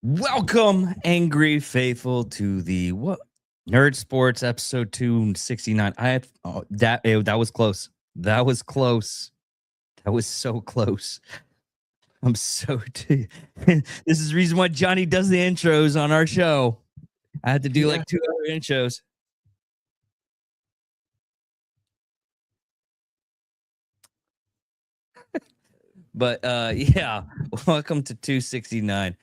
Welcome, angry faithful, to the what Nerd Sports episode 269. That was close. That was close. That was so close. I'm so this is the reason why Johnny does the intros on our show. I had to do like 2 other intros. But yeah, welcome to 269.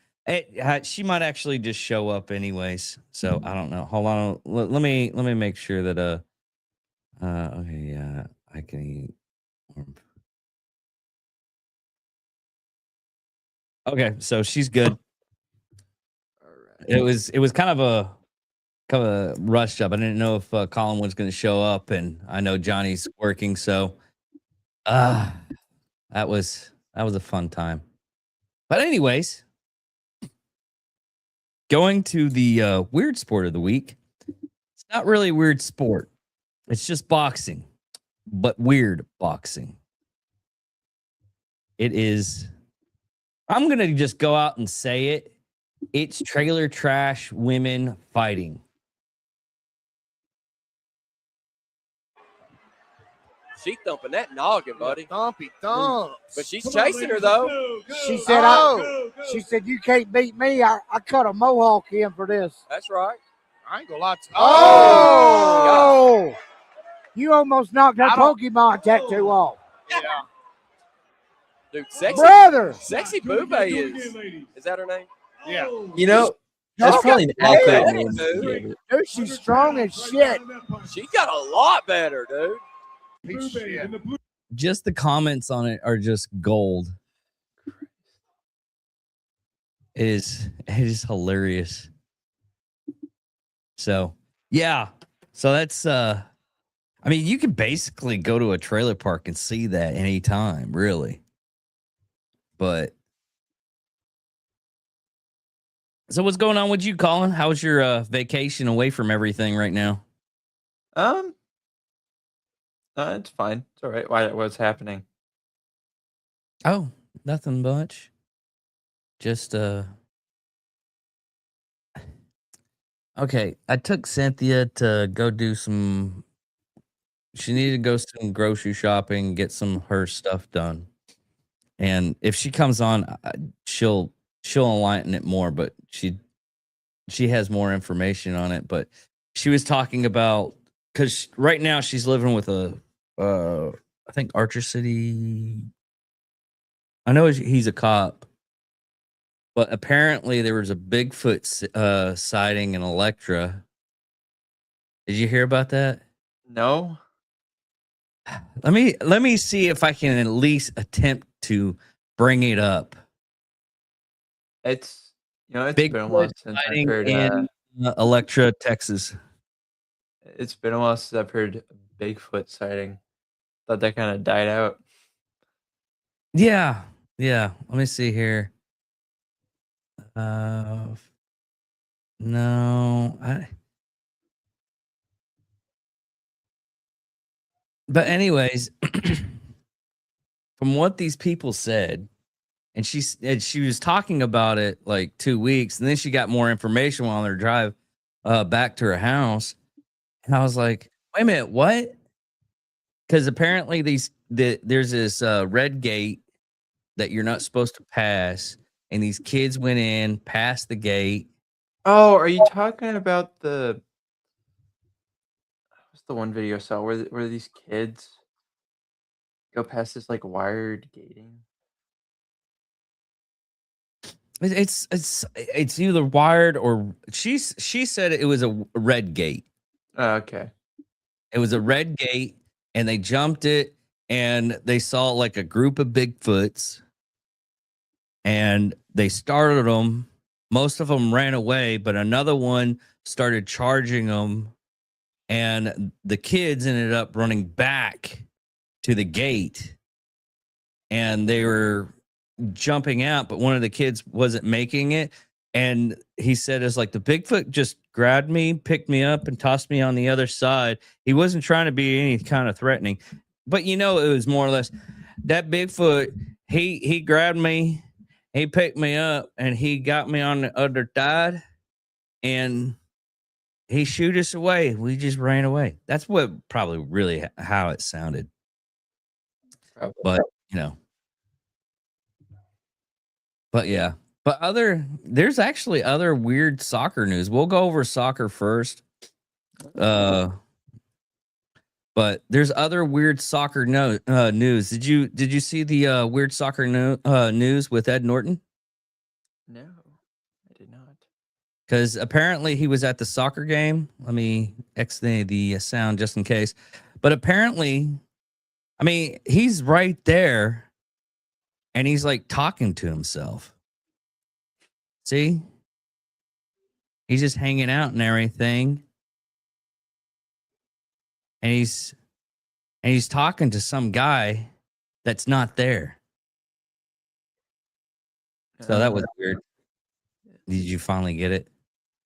She might actually just show up anyways. So I don't know. Hold on. Let me make sure that okay, yeah, I can eat. Okay, so she's good. It was kind of a rush job. I didn't know if Colin was going to show up, and I know Johnny's working, so that was a fun time. But anyways, going to the weird sport of the week. It's not really a weird sport. It's just boxing, but weird boxing. It is. I'm going to just go out and say it. It's trailer trash women fighting. She thumping that noggin, buddy. Thumpy thumps. But she's chasing her, though. She said, she said, you can't beat me. I cut a mohawk in for this. That's right. I ain't gonna lie to you. Oh! You almost knocked her Pokemon tattoo off. Yeah. Dude, sexy. Brother! Sexy Boobay is that her name? Yeah. You know, that's probably an accurate name. Dude. Dude, she's strong as shit. She got a lot better, dude. Piece of shit. Just the comments on it are just gold. It is hilarious. So yeah. So that's I mean, you can basically go to a trailer park and see that anytime, really. But so what's going on with you, Colin? How's your vacation away from everything right now? It's fine. It's all right. What's happening? Oh, nothing much. Just okay, I took Cynthia to go do some. She needed to go some grocery shopping, get some her stuff done. And if she comes on, she'll enlighten it more. But she has more information on it. But she was talking about, because right now she's living with I think Archer City. I know he's a cop. But apparently there was a Bigfoot sighting in Electra. Did you hear about that? No. Let me see if I can at least attempt to bring it up. It's it's been a while Bigfoot since I've sighting heard. in Electra, Texas. It's been a while since I've heard Bigfoot sighting. Thought that kind of died out. Yeah. Let me see here. No, but anyways, from what these people said, and she was talking about it like 2 weeks, and then she got more information while on their drive back to her house, and I was like, wait a minute, what? Because apparently there's this red gate that you're not supposed to pass. And these kids went in, past the gate. Oh, are you talking about what's the one video I saw where these kids go past this like wired gating? It's either wired or she said it was a red gate. Oh, okay. It was a red gate, and they jumped it, and they saw like a group of Bigfoots. And they started them. Most of them ran away, but another one started charging them. And the kids ended up running back to the gate. And they were jumping out, but one of the kids wasn't making it. And he said, it's like the Bigfoot just grabbed me, picked me up, and tossed me on the other side. He wasn't trying to be any kind of threatening. But it was more or less that Bigfoot, he grabbed me. He picked me up and he got me on the other side and he shooed us away. We just ran away. That's what probably really how it sounded. Probably. But, you know. But yeah. But there's actually other weird soccer news. We'll go over soccer first. But there's other weird soccer news. Did you see the weird soccer news with Ed Norton? No, I did not. Because apparently he was at the soccer game. Let me X the sound just in case. But apparently, I mean, he's right there, and he's like talking to himself. See, he's just hanging out and everything. And he's talking to some guy that's not there. So that was weird. Did you finally get it?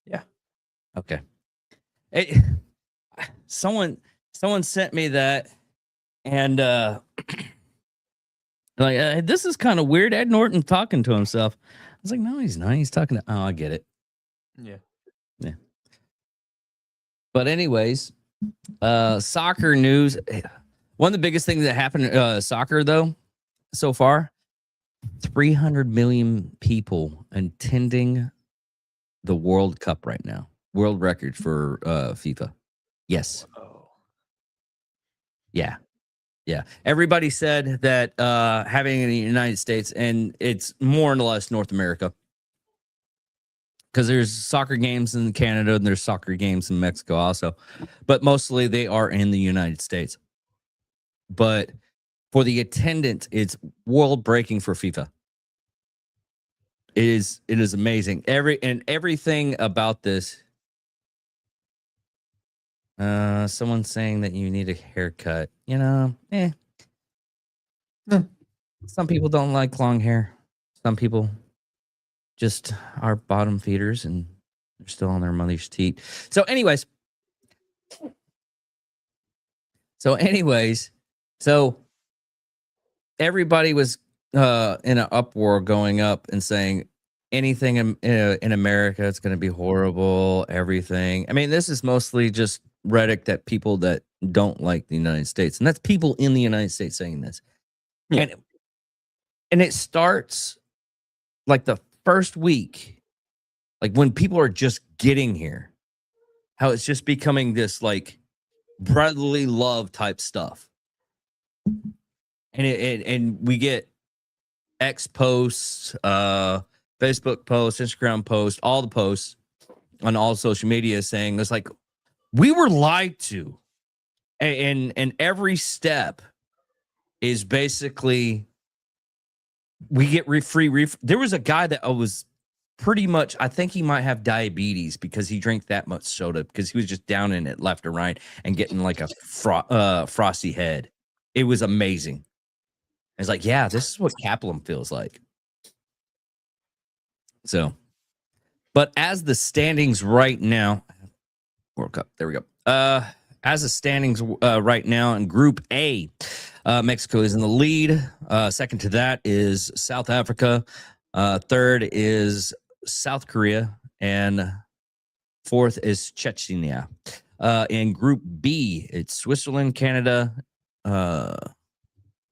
Yeah. Okay. Someone sent me that, and this is kind of weird. Ed Norton talking to himself. I was like, no, he's not. He's talking to. Oh, I get it. Yeah. But anyways, soccer news. One of the biggest things that happened soccer though so far, 300 million people attending the World Cup right now. World record for FIFA. Yes. Oh. Yeah. Everybody said that having it in the United States, and it's more or less North America, because there's soccer games in Canada and there's soccer games in Mexico also, but mostly they are in the United States. But for the attendance, it's world breaking for FIFA. It is amazing. Everything about this. Someone's saying that you need a haircut. You know, Some people don't like long hair. Some people just are bottom feeders and they're still on their mother's teat. So anyways, everybody was in an uproar going up and saying anything in America, it's going to be horrible, everything. I mean, this is mostly just rhetoric that people that don't like the United States, and that's people in the United States saying this. Yeah. And it starts like the first week, like when people are just getting here, how it's just becoming this like brotherly love type stuff. And we get X posts, Facebook posts, Instagram posts, all the posts on all social media saying it's like we were lied to, and every step is basically we get free. There was a guy that was pretty much, I think he might have diabetes because he drank that much soda, because he was just down in it left or right and getting like a frosty head. It was amazing. It's like, yeah, this is what Kaplan feels like. So, but as the standings right now, World Cup, there we go. As the standings right now in Group A, Mexico is in the lead. Second to that is South Africa. Third is South Korea. And fourth is Chechnya. In Group B, it's Switzerland, Canada,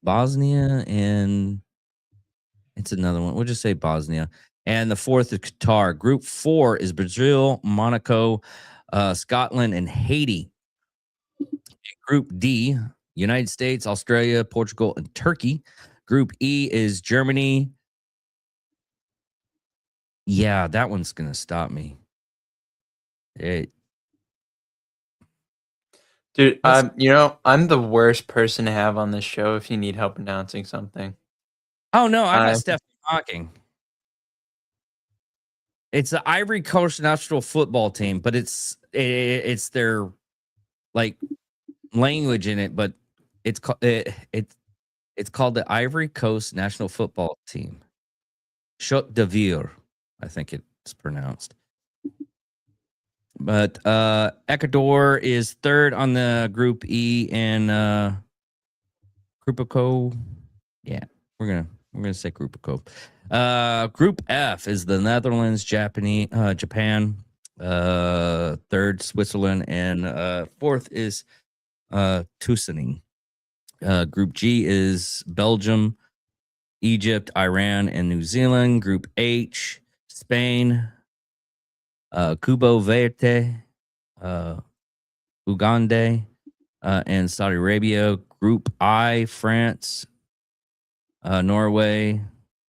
Bosnia, and it's another one. We'll just say Bosnia. And the fourth is Qatar. Group 4 is Brazil, Monaco, Scotland, and Haiti. Group D, United States, Australia, Portugal, and Turkey. Group E is Germany. Yeah, that one's going to stop me. Dude, I'm the worst person to have on this show if you need help announcing something. Oh, no, I got Stephen Hawking. It's the Ivory Coast national football team, but it's their like language in it, but it's called the Ivory Coast national football team. Côte d'Ivoire, I think it's pronounced. But Ecuador is third on the Group E, and Grupo Co. Yeah, we're gonna say Grupo Co. Group F is the Netherlands, Japan, third Switzerland, and fourth is Tusaning. Group G is Belgium, Egypt, Iran, and New Zealand. Group H, Spain, Cabo Verde, Uganda, and Saudi Arabia. Group I, France, Norway,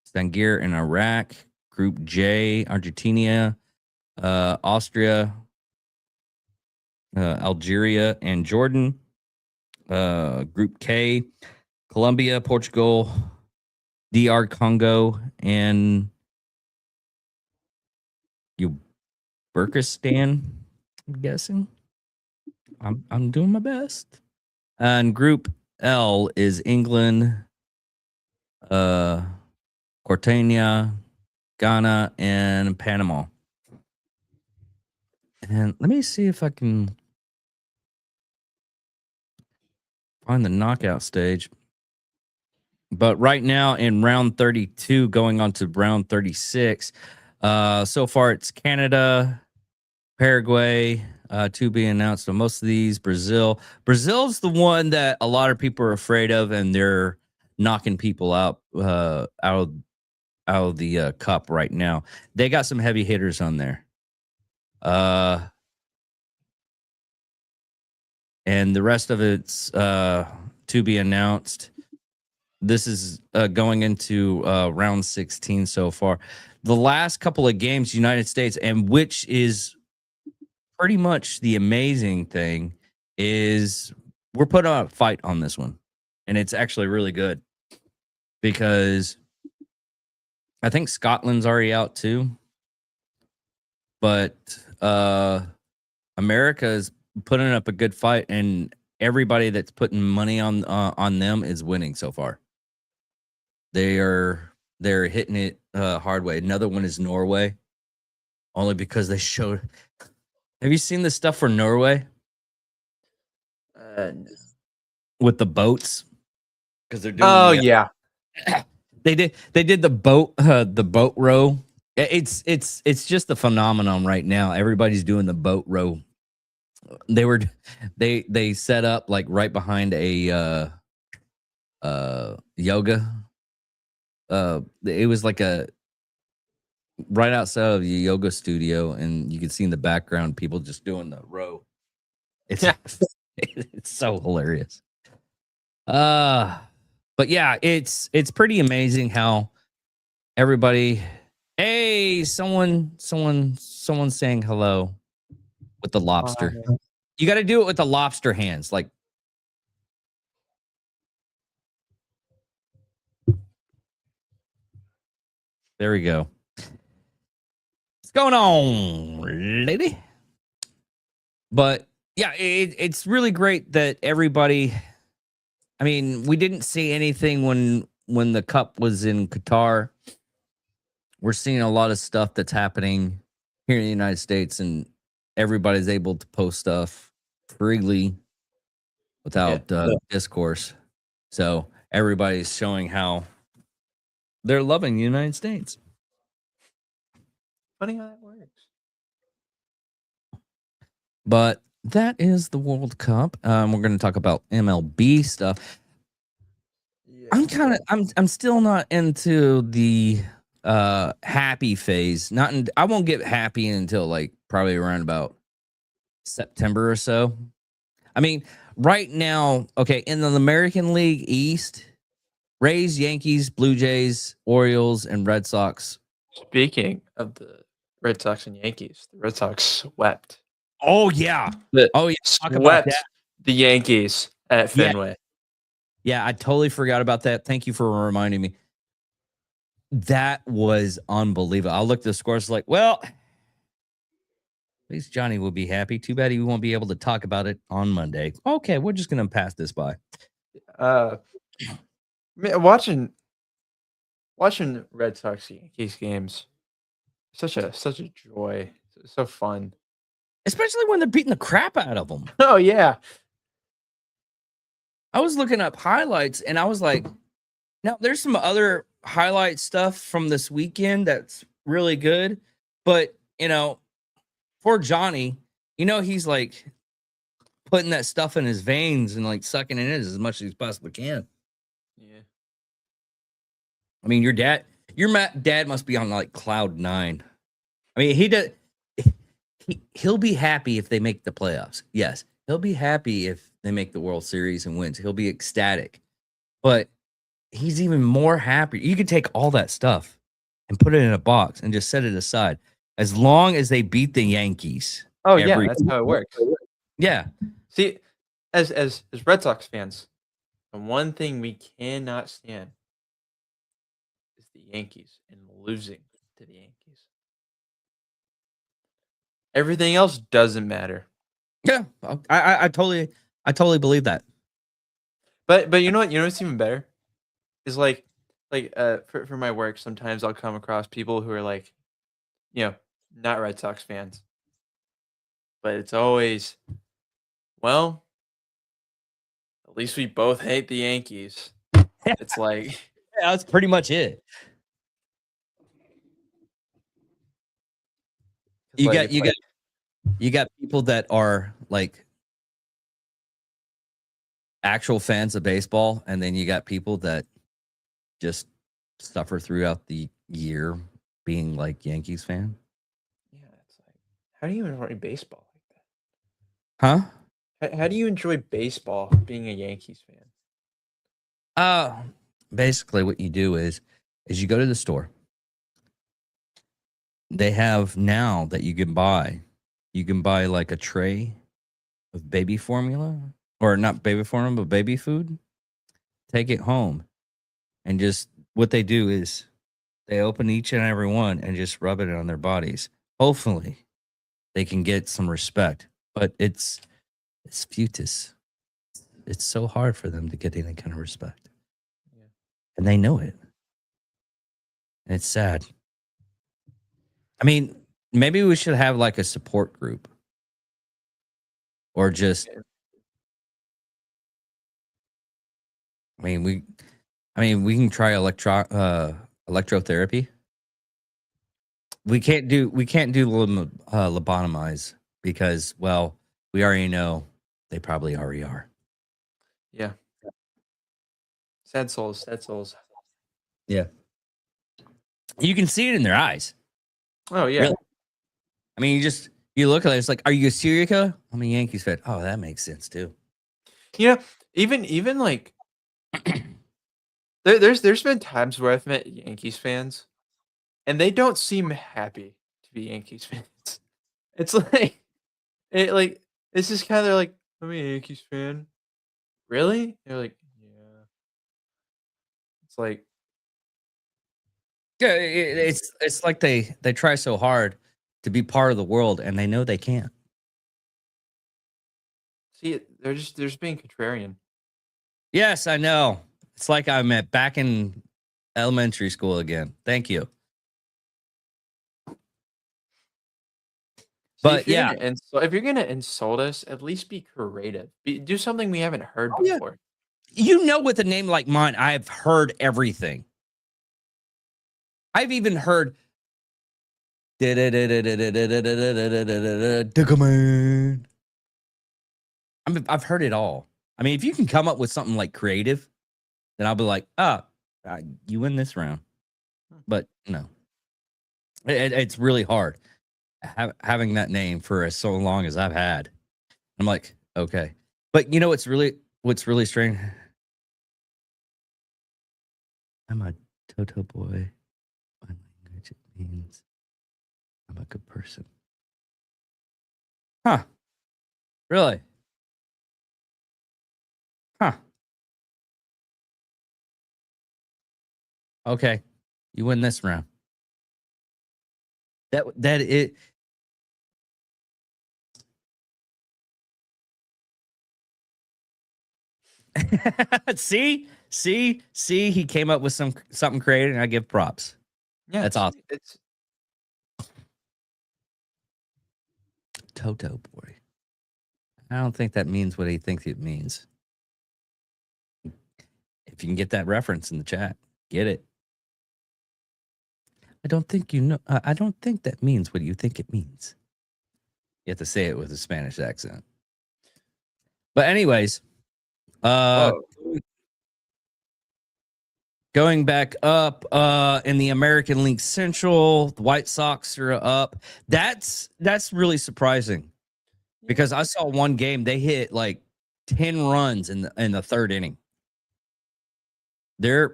Stangir, and Iraq. Group J, Argentina, Austria, Algeria, and Jordan. Group K, Colombia, Portugal, DR Congo, and Uzbekistan. I'm guessing. I'm doing my best. And Group L is England, Mauritania, Ghana, and Panama. And let me see if I can find the knockout stage. But right now in round 32, going on to round 36, so far it's Canada, Paraguay, to be announced. But most of these, Brazil's the one that a lot of people are afraid of, and they're knocking people out of the cup right now. They got some heavy hitters on there. And the rest of it's to be announced. This is going into round 16 so far. The last couple of games, United States, and which is pretty much the amazing thing, is we're putting on a fight on this one. And it's actually really good because I think Scotland's already out too. But America is putting up a good fight, and everybody that's putting money on them is winning so far. They're hitting it hard way. Another one is Norway, only because they showed. Have you seen the stuff for Norway with the boats? Because they're doing. Yeah. They did the boat row. It's just a phenomenon right now. Everybody's doing the boat row. They set up like right behind a yoga. It was like a right outside of the yoga studio, and you could see in the background people just doing the row. It's it's so hilarious. But yeah, it's pretty amazing how everybody. Hey, someone saying hello with the lobster. You got to do it with the lobster hands, like. There we go. What's going on, lady? But yeah, it's really great that everybody. I mean, we didn't see anything when the cup was in Qatar. We're seeing a lot of stuff that's happening here in the United States, and everybody's able to post stuff freely without discourse. So everybody's showing how they're loving the United States. Funny how that works. But that is the World Cup. We're going to talk about MLB stuff. Yeah. I'm still not into the happy phase. I won't get happy until like probably around about September or so. I mean, right now, okay, in the American League East, Rays, Yankees, Blue Jays, Orioles, and Red Sox. Speaking of the Red Sox and Yankees, the Red Sox swept. Oh yeah. Swept the Yankees at Fenway. Yeah, I totally forgot about that. Thank you for reminding me. That was unbelievable. I looked at the scores like, well, at least Johnny will be happy. Too bad he won't be able to talk about it on Monday. Okay, we're just gonna pass this by. Watching Red Sox Yankees games, such a joy. It's so fun, especially when they're beating the crap out of them. Oh yeah, I was looking up highlights and I was like, Now, there's some other highlight stuff from this weekend that's really good, but for Johnny, he's like putting that stuff in his veins and like sucking it in as much as he possibly can. Yeah. I mean, your dad must be on like cloud 9. I mean, he'll be happy if they make the playoffs. Yes, he'll be happy if they make the World Series and wins. He'll be ecstatic. But he's even more happy. You could take all that stuff and put it in a box and just set it aside as long as they beat the Yankees. Oh yeah, that's how it works. Yeah. See, as Red Sox fans, the one thing we cannot stand is the Yankees and losing to the Yankees. Everything else doesn't matter. Yeah. I totally believe that. But you know what? You know what's even better? Is like for my work, sometimes I'll come across people who are like, not Red Sox fans. But it's always, well, at least we both hate the Yankees. It's like, Yeah, that's pretty much it. You got people that are like actual fans of baseball, and then you got people that just suffer throughout the year being like Yankees fan. yeah, it's like, how do you enjoy baseball like Huh? that? How do you enjoy baseball being a Yankees fan? Basically what you do is you go to the store. They have now that you can buy like a tray of baby formula, or not baby formula, but baby food. Take it home, and just what they do is they open each and every one and just rub it on their bodies. Hopefully they can get some respect, but it's futus. It's so hard for them to get any kind of respect. Yeah. And they know it. And it's sad. I mean, maybe we should have like a support group. Or just we can try electrotherapy. We can't do lobotomize because, well, we already know they probably already are. Yeah. Sad souls. Yeah. You can see it in their eyes. Oh yeah. Really? I mean, you look at it, it's like, are you a Syrica? I'm a Yankees fan. Oh, that makes sense too. Even like there's been times where I've met Yankees fans and they don't seem happy to be Yankees fans. It's like it's just kind of like, I'm a Yankees fan. Really? They're like, yeah. It's like, Yeah, it's like they try so hard to be part of the world and they know they can't. see, they're just being contrarian. Yes, I know. It's like I'm back in elementary school again. Thank you. But if you're gonna insult us, at least be creative. Do something we haven't heard yeah. before. With a name like mine, I've heard everything. I've even heard I've heard it all. I mean, if you can come up with something like creative, then I'll be like, you win this round. But no, it's really hard having that name for as so long as I've had. I'm like, okay, but you know what's really strange? I'm a Toto boy. My language, it means I'm a good person. Huh? Really? Huh? Okay, you win this round. That it. see, he came up with something creative, and I give props. Yeah, That's awesome. It's Toto boy. I don't think that means what he thinks it means. It If you can get that reference in the chat, get it. I don't think you know. I don't think that means what you think it means. You have to say it with a Spanish accent. But anyways, going back up in the American League Central, the White Sox are up. That's really surprising because I saw one game they hit like 10 runs in the third inning. I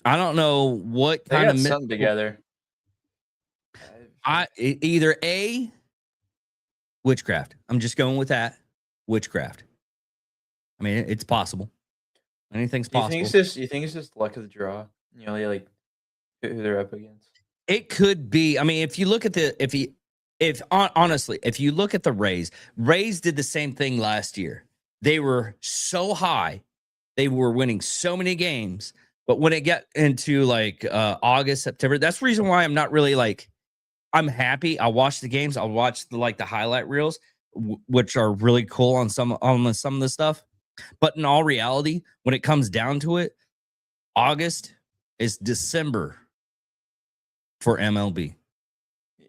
don't know what They kind got of something together. Either A, witchcraft. I'm just going with that. Witchcraft. I mean, it's possible. Anything's possible. You think it's just luck of the draw? You know, like who they're up against. It could be. I mean, if you look at honestly, if you look at the Rays did the same thing last year. They were so high, they were winning so many games, but when it got into like August, September, that's the reason why I'm not really like. I'm happy. I'll watch the games. I'll watch the highlight reels, which are really cool on some of the stuff. But in all reality, when it comes down to it, August is December for MLB. Yeah.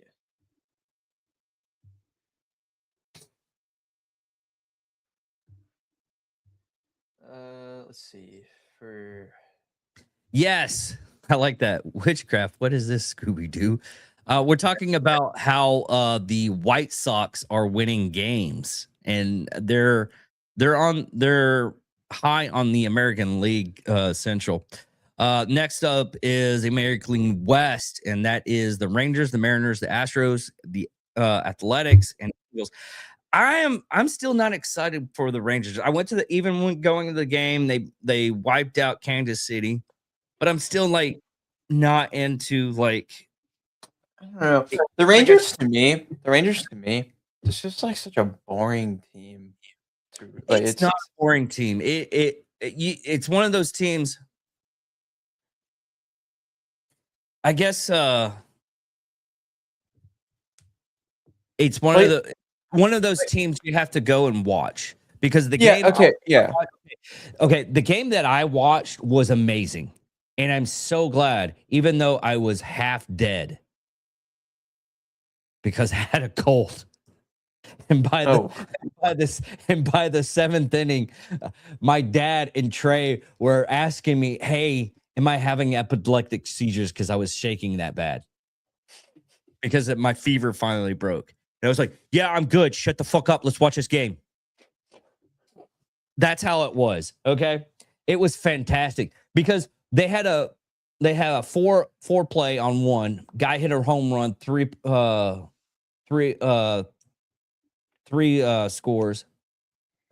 Let's see. Yes, I like that. Witchcraft. What is this, Scooby-Doo? We're talking about how the White Sox are winning games, and they're high on the American League Central. Next up is the American League West, and that is the Rangers, the Mariners, the Astros, the Athletics, and Eagles. I'm still not excited for the Rangers. I went to even when going to the game, they wiped out Kansas City, but I'm still like not into like. I don't know. The Rangers to me, it's just like such a boring team. It's not a boring team. It's one of those teams. I guess it's one of those teams you have to go and watch because the game. Okay. The game that I watched was amazing, and I'm so glad, even though I was half dead. Because I had a cold, and by the seventh inning, my dad and Trey were asking me, "Hey, am I having epileptic seizures?" Because I was shaking that bad. Because my fever finally broke, and I was like, "Yeah, I'm good. Shut the fuck up. Let's watch this game." That's how it was. Okay, it was fantastic because they had a four play on one guy hit a home run, three scores,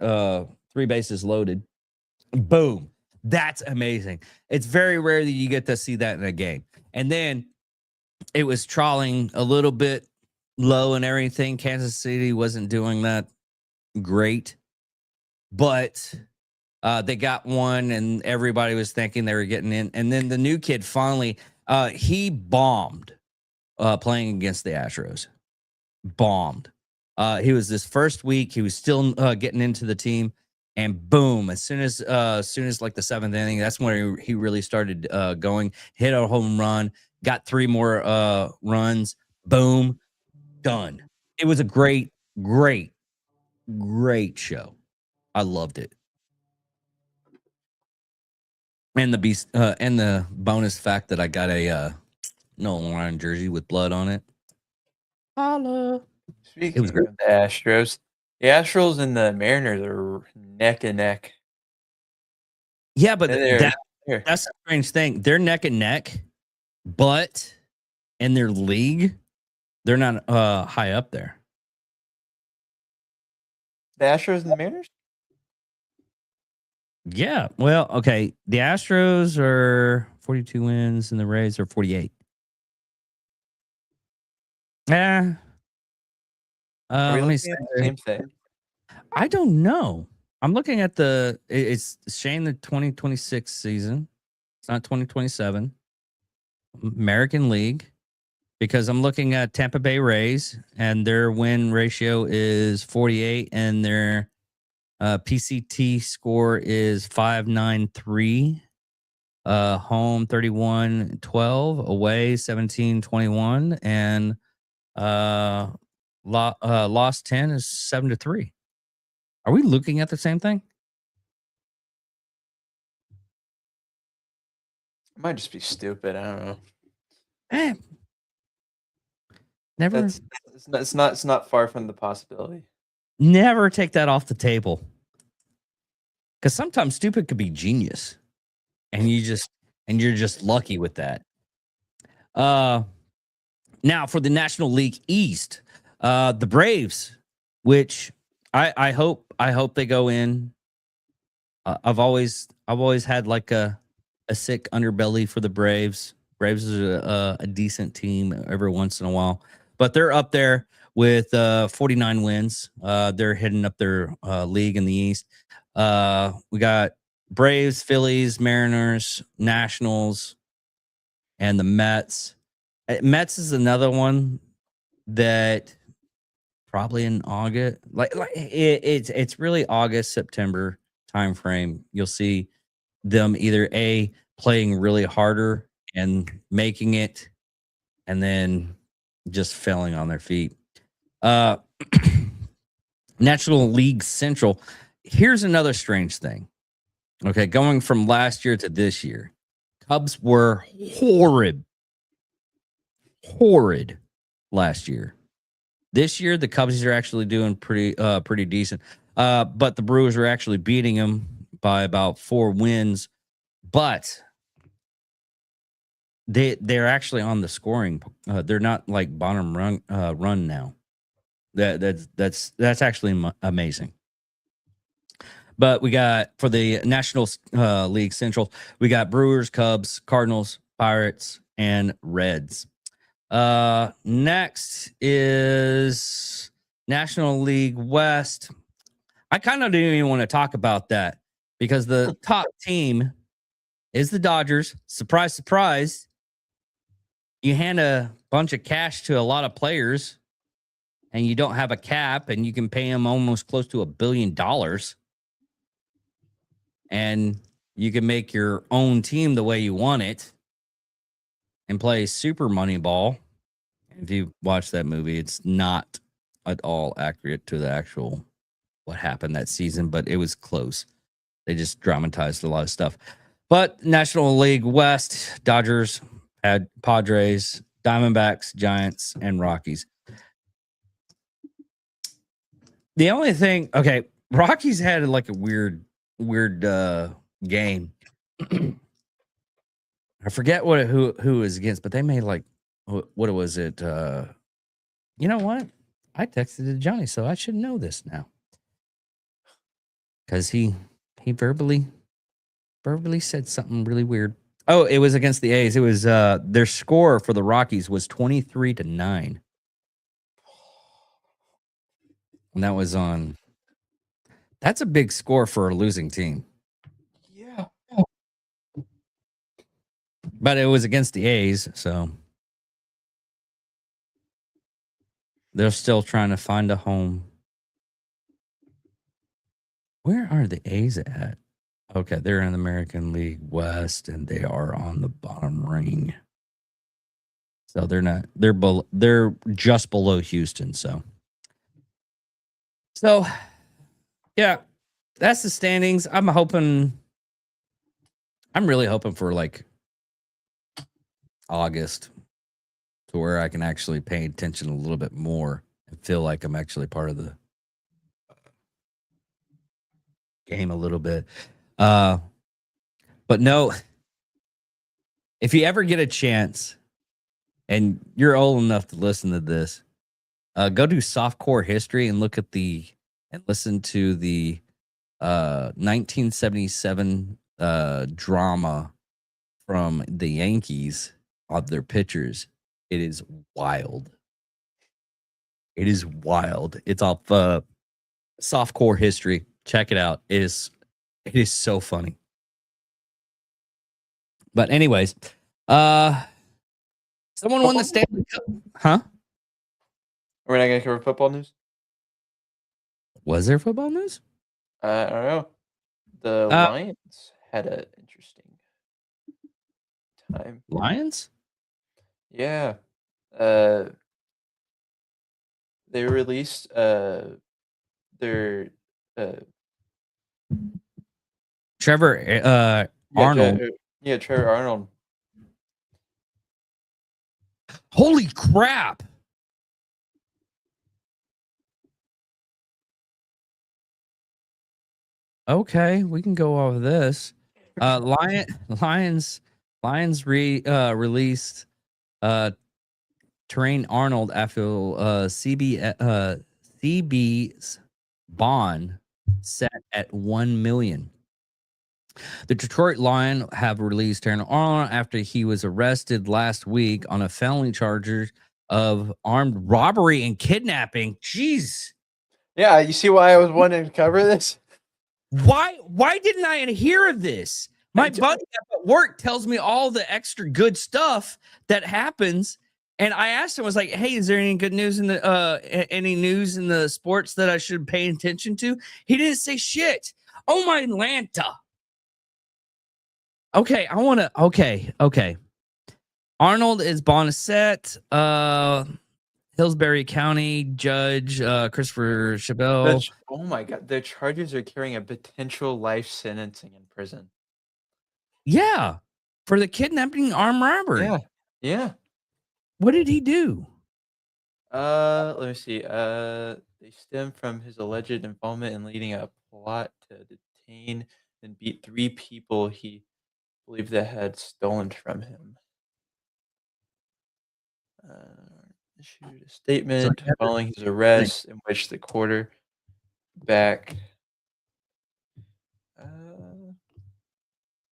3 bases loaded. Boom. That's amazing. It's very rare that you get to see that in a game. And then it was trawling a little bit low and everything. Kansas City wasn't doing that great, but they got one and everybody was thinking they were getting in. And then the new kid finally, he bombed playing against the Astros. Bombed. He was this first week. He was still getting into the team, and boom! As soon as like the seventh inning, that's when he really started going. Hit a home run, got 3 more runs. Boom, done. It was a great show. I loved it. And the bonus fact that I got a Nolan Ryan jersey with blood on it. Holla. Speaking of the Astros and the Mariners are neck and neck. Yeah, but that's a strange thing. They're neck and neck, but in their league, they're not high up there. The Astros and the Mariners? Yeah. Well, okay. The Astros are 42 wins and the Rays are 48. Yeah. Let me see. Same thing. I don't know. I'm looking at it's showing the 2026 season. It's not 2027. American League, because I'm looking at Tampa Bay Rays and their win ratio is 48 and their PCT score is 593. Home 31-12, away 17-21, and lost 10 is 7-3. Are we looking at the same thing? It might just be stupid. I don't know. Eh, never It's not far from the possibility. never take that off the table. Because sometimes stupid could be genius. And you're just lucky with that. Now for the National League East, the Braves, which I hope they go in. I've always had like a sick underbelly for the Braves. Braves is a decent team every once in a while, but they're up there with 49 wins. They're hitting up their league in the East. We got Braves, Phillies, Mariners, Nationals, and the Mets. Mets is another one that probably in August, it's really August, September time frame. You'll see them either playing really harder and making it, and then just failing on their feet. National League Central. Here's another strange thing. Okay, going from last year to this year, Cubs were horrid last year. This year, the Cubs are actually doing pretty decent. But the Brewers are actually beating them by about 4 wins. But they're actually on the scoring. They're not like bottom run now. That's actually amazing. But we got for the National League Central, we got Brewers, Cubs, Cardinals, Pirates, and Reds. Next is National League West. I kind of didn't even want to talk about that because the top team is the Dodgers. Surprise, surprise. You hand a bunch of cash to a lot of players and you don't have a cap and you can pay them almost close to $1 billion. And you can make your own team the way you want it and play Super Moneyball. If you watch that movie, it's not at all accurate to the actual what happened that season, but it was close. They just dramatized a lot of stuff. But National League West, Dodgers, had Padres, Diamondbacks, Giants, and Rockies. The only thing, okay, Rockies had like a weird game. I forget who it was against, but they made like what was it? You know what? I texted to Johnny, so I should know this now. Because he verbally said something really weird. Oh, it was against the A's. It was their score for the Rockies was 23-9. And that was on. That's a big score for a losing team. Yeah. But it was against the A's, so they're still trying to find a home. Where are the A's at? Okay, they're in the American League West, and they are on the bottom ring. So they're not. They're just below Houston. So yeah, that's the standings. I'm really hoping for like August to where I can actually pay attention a little bit more and feel like I'm actually part of the game a little bit. But no, if you ever get a chance and you're old enough to listen to this, go do softcore history and listen to the 1977 drama from the Yankees of their pitchers. It is wild. It is wild. It's off softcore history. Check it out. It is so funny. But anyways, someone won the Stanley Cup. Huh? We're not gonna cover football news. Was there football news? I don't know. The Lions had an interesting time. Lions? Yeah. They released their Trevor yeah, Arnold. Trevor Arnold. Holy crap. Okay, we can go over this. Lions released Terrain Arnold after CB's bond set at 1 million. The Detroit Lions have released Terrain Arnold after he was arrested last week on a felony charges of armed robbery and kidnapping. Jeez. Yeah, you see why I was wanting to cover this? Why didn't I hear of this? My buddy at work tells me all the extra good stuff that happens, and I asked him, I was like, "Hey, is there any good news in the any news in the sports that I should pay attention to?" He didn't say shit. Oh my Atlanta. Okay, okay. Arnold is bond set. Hillsbury County Judge Christopher Chabot. Oh my God, the charges are carrying a potential life sentencing in prison. Yeah, for the kidnapping, armed robbery. Yeah. What did he do? Let me see. They stem from his alleged involvement in leading a plot to detain and beat 3 people he believed that had stolen from him. Issued a statement following his arrest in which the quarterback.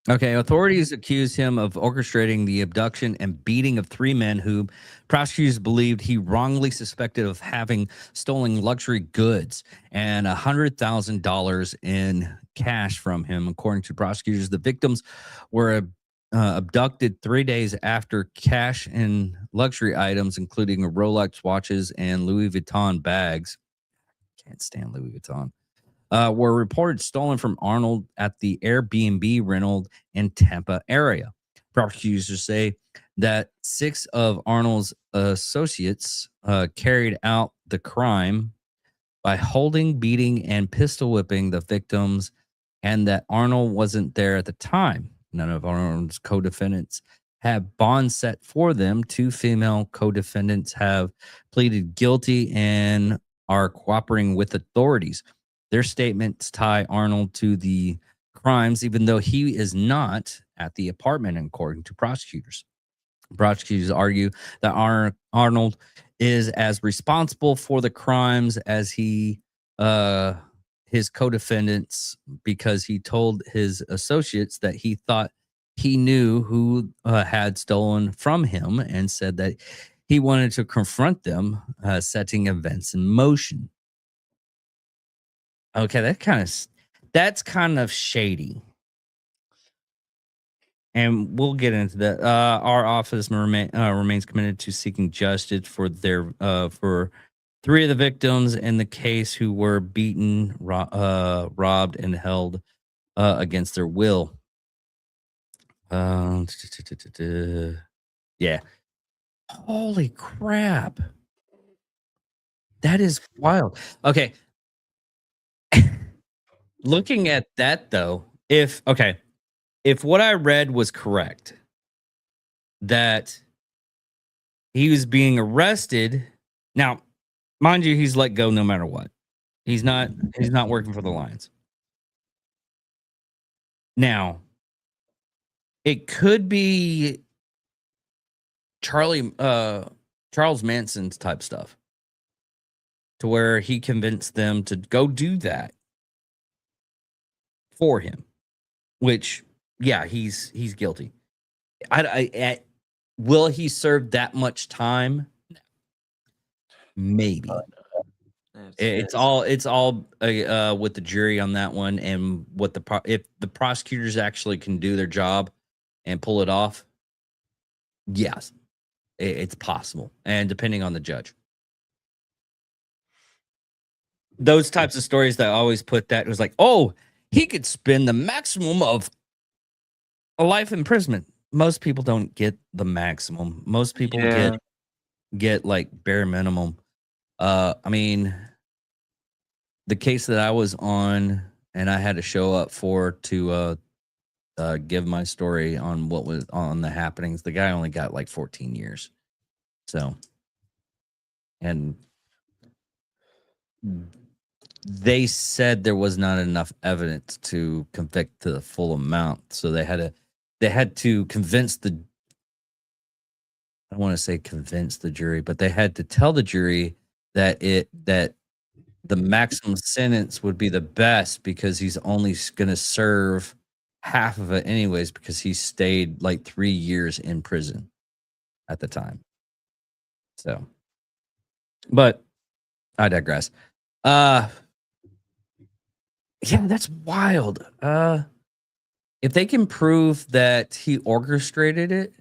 Okay, authorities accused him of orchestrating the abduction and beating of 3 men who prosecutors believed he wrongly suspected of having stolen luxury goods and $100,000 in cash from him. According to prosecutors, the victims were abducted 3 days after cash and luxury items, including Rolex watches and Louis Vuitton bags. Can't stand Louis Vuitton. Were reported stolen from Arnold at the Airbnb rental in Tampa area. Prosecutors say that 6 of Arnold's associates carried out the crime by holding, beating, and pistol whipping the victims, and that Arnold wasn't there at the time. None of Arnold's co-defendants have bond set for them. 2 female co-defendants have pleaded guilty and are cooperating with authorities. Their statements tie Arnold to the crimes, even though he is not at the apartment, according to prosecutors. Prosecutors argue that Arnold is as responsible for the crimes as his co-defendants, because he told his associates that he thought he knew who had stolen from him and said that he wanted to confront them, setting events in motion. Okay, that's kind of shady. And we'll get into that. Our office remains committed to seeking justice for for 3 of the victims in the case who were beaten, robbed, and held against their will. Yeah. Holy crap. That is wild. Okay. Looking at that, though, if what I read was correct, that he was being arrested. Now, mind you, he's let go no matter what. He's not working for the Lions. Now, it could be Charles Manson's type stuff, to where he convinced them to go do that for him, which, yeah, he's guilty. Will he serve that much time? Maybe. It's all with the jury on that one, and what if the prosecutors actually can do their job and pull it off. Yes, it's possible, and depending on the judge. Those types of stories that always put that, it was like, oh, he could spend the maximum of a life imprisonment. most people don't get the maximum. Most people Yeah. get like bare minimum. I mean, the case that I was on and I had to show up for to give my story on what was on the happenings, the guy only got like 14 years. So, and they said there was not enough evidence to convict to the full amount. So they had to convince the, I don't want to say convince the jury, but they had to tell the jury that the maximum sentence would be the best because he's only going to serve half of it anyways because he stayed like 3 years in prison at the time. So, but I digress. Yeah, that's wild. If they can prove that he orchestrated it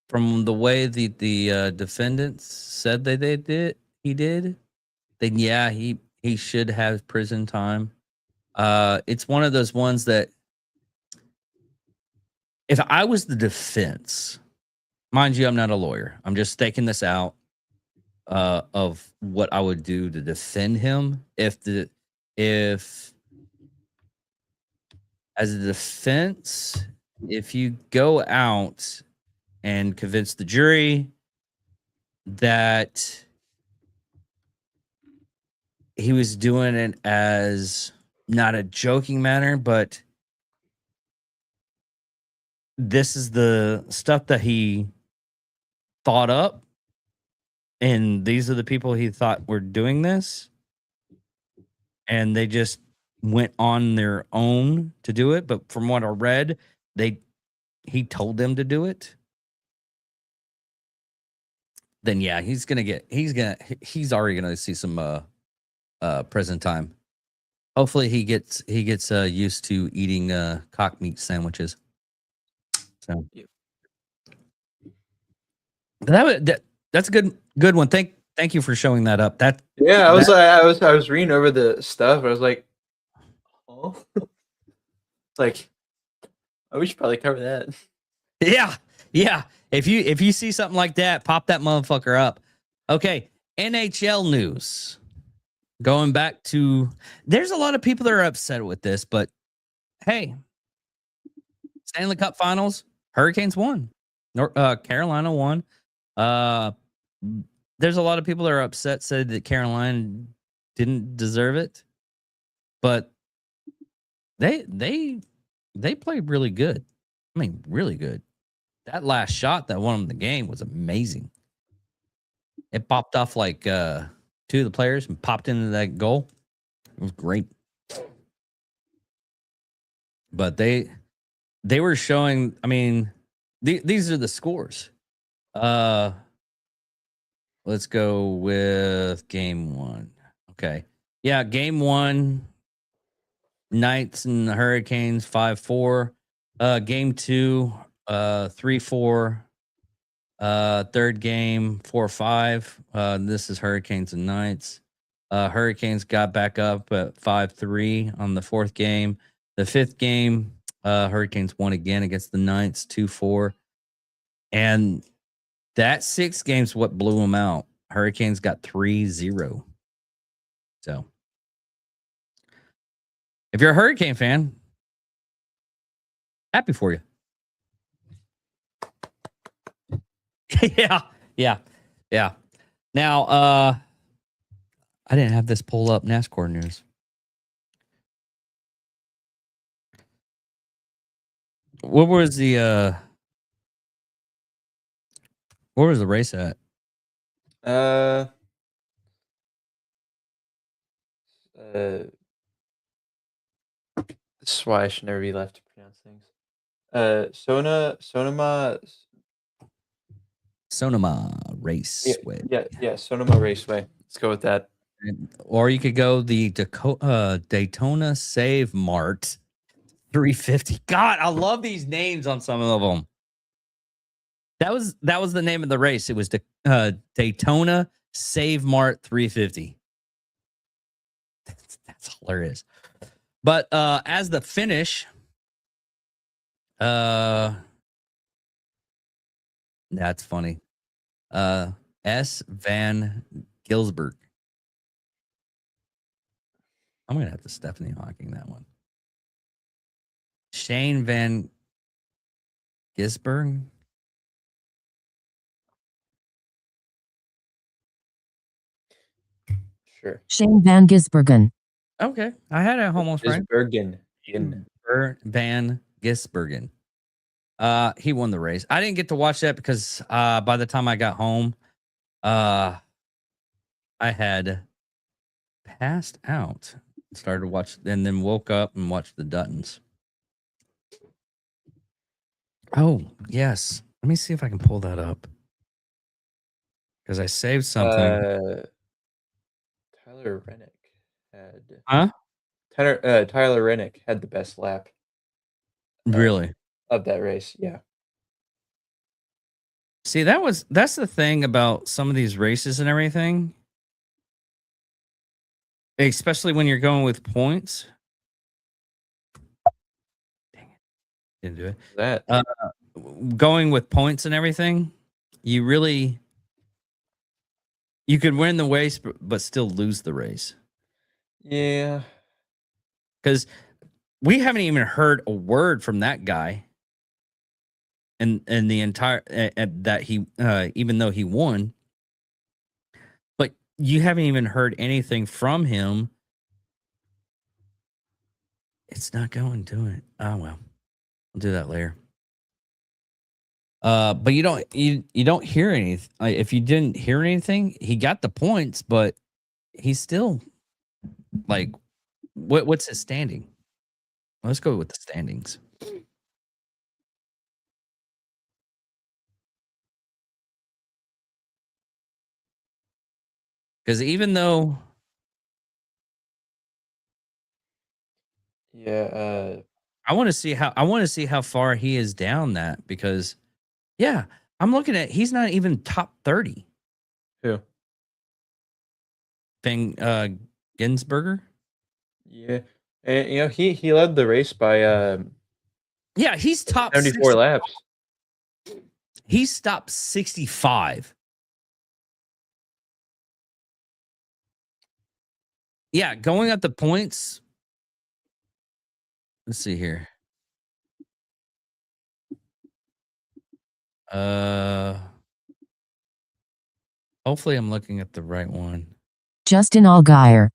from the way the defendants said that he did, then yeah, he should have prison time. It's one of those ones that if I was the defense, mind you, I'm not a lawyer. I'm just staking this out of what I would do to defend him. If as a defense, if you go out and convince the jury that he was doing it as not a joking manner, but this is the stuff that he thought up, and these are the people he thought were doing this, and they just went on their own to do it. But from what I read, he told them to do it. Then yeah, he's already gonna see some prison time. Hopefully he gets used to eating cock meat sandwiches. So that's a good one. Thank you for showing that up. Yeah, I was reading over the stuff. I was like, oh, it's like, oh, we should probably cover that. Yeah. If you see something like that, pop that motherfucker up. Okay, NHL news. Going back to, there's a lot of people that are upset with this, but hey, Stanley Cup Finals, Hurricanes won. Carolina won. There's a lot of people that are upset, said that Carolina didn't deserve it, but they played really good. I mean, really good. That last shot that won them the game was amazing. It popped off like two of the players and popped into that goal. It was great. But they were showing, I mean, these are the scores. Let's go with game one. Okay. Yeah, game one, Knights and the Hurricanes 5-4. Game two, 3-4. Third game 4-5. This is Hurricanes and Knights. Hurricanes got back up at 5-3 on the fourth game. The fifth game, Hurricanes won again against the Knights 2-4. And that 6 games what blew them out. Hurricanes got 3-0. So if you're a Hurricane fan, happy for you. Yeah. Now, I didn't have this pull up NASCAR news. What was the race at? This is why I should never be left to pronounce things. Sonoma Raceway. Yeah, Sonoma Raceway. Let's go with that. Or you could go the Daytona Save Mart 350. God, I love these names on some of them. That was the name of the race. It was Daytona Save Mart 350. That's hilarious. But as the finish, That's funny. S. Van Gilsberg. I'm gonna have to Stephanie Hawking that one. Shane Van Gisberg. Sure. Shane Van Gisbergen. Okay, I had a almost right. Bergen. Van Gisbergen. He won the race. I didn't get to watch that because by the time I got home, I had passed out. Started to watch and then woke up and watched the Duttons. Oh, yes. Let me see if I can pull that up. Because I saved something. Tyler Rennick had. Huh? Tyler Rennick had the best lap Really? of that race. Yeah. See, that's the thing about some of these races and everything. Especially when you're going with points. Dang it. Didn't do it. That. Going with points and everything, you could win the race but still lose the race. Yeah. Because we haven't even heard a word from that guy. And the entire that he even though he won, but you haven't even heard anything from him. It's not going to it. Oh well, I'll do that later. But you don't hear anything. If you didn't hear anything, he got the points, but he's still like, what's his standing? Let's go with the standings. Because even though, yeah, I want to see how far he is down that, because yeah, I'm looking at, he's not even top 30. Who? Ginsberger. Yeah, and he led the race by Yeah, he's top 74 60. laps. He's top 65. Yeah, going at the points. Let's see here. Hopefully I'm looking at the right one. Justin Allgaier.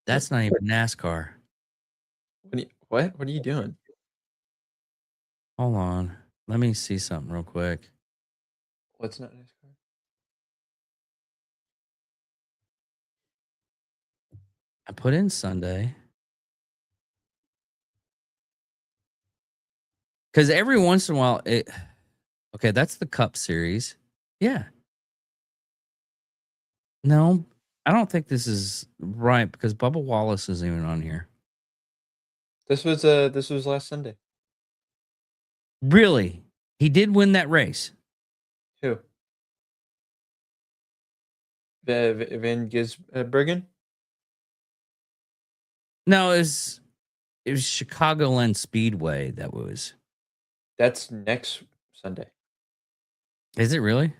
That's not even NASCAR. What are you doing? Hold on. Let me see something real quick. What's not NASCAR? I put in Sunday. Because every once in a while, okay, that's the Cup Series. Yeah. No, I don't think this is right because Bubba Wallace isn't even on here. This was last Sunday. Really? He did win that race. Who? Van Gisbergen? No, it was Chicagoland Speedway that was. That's next Sunday. Is it really?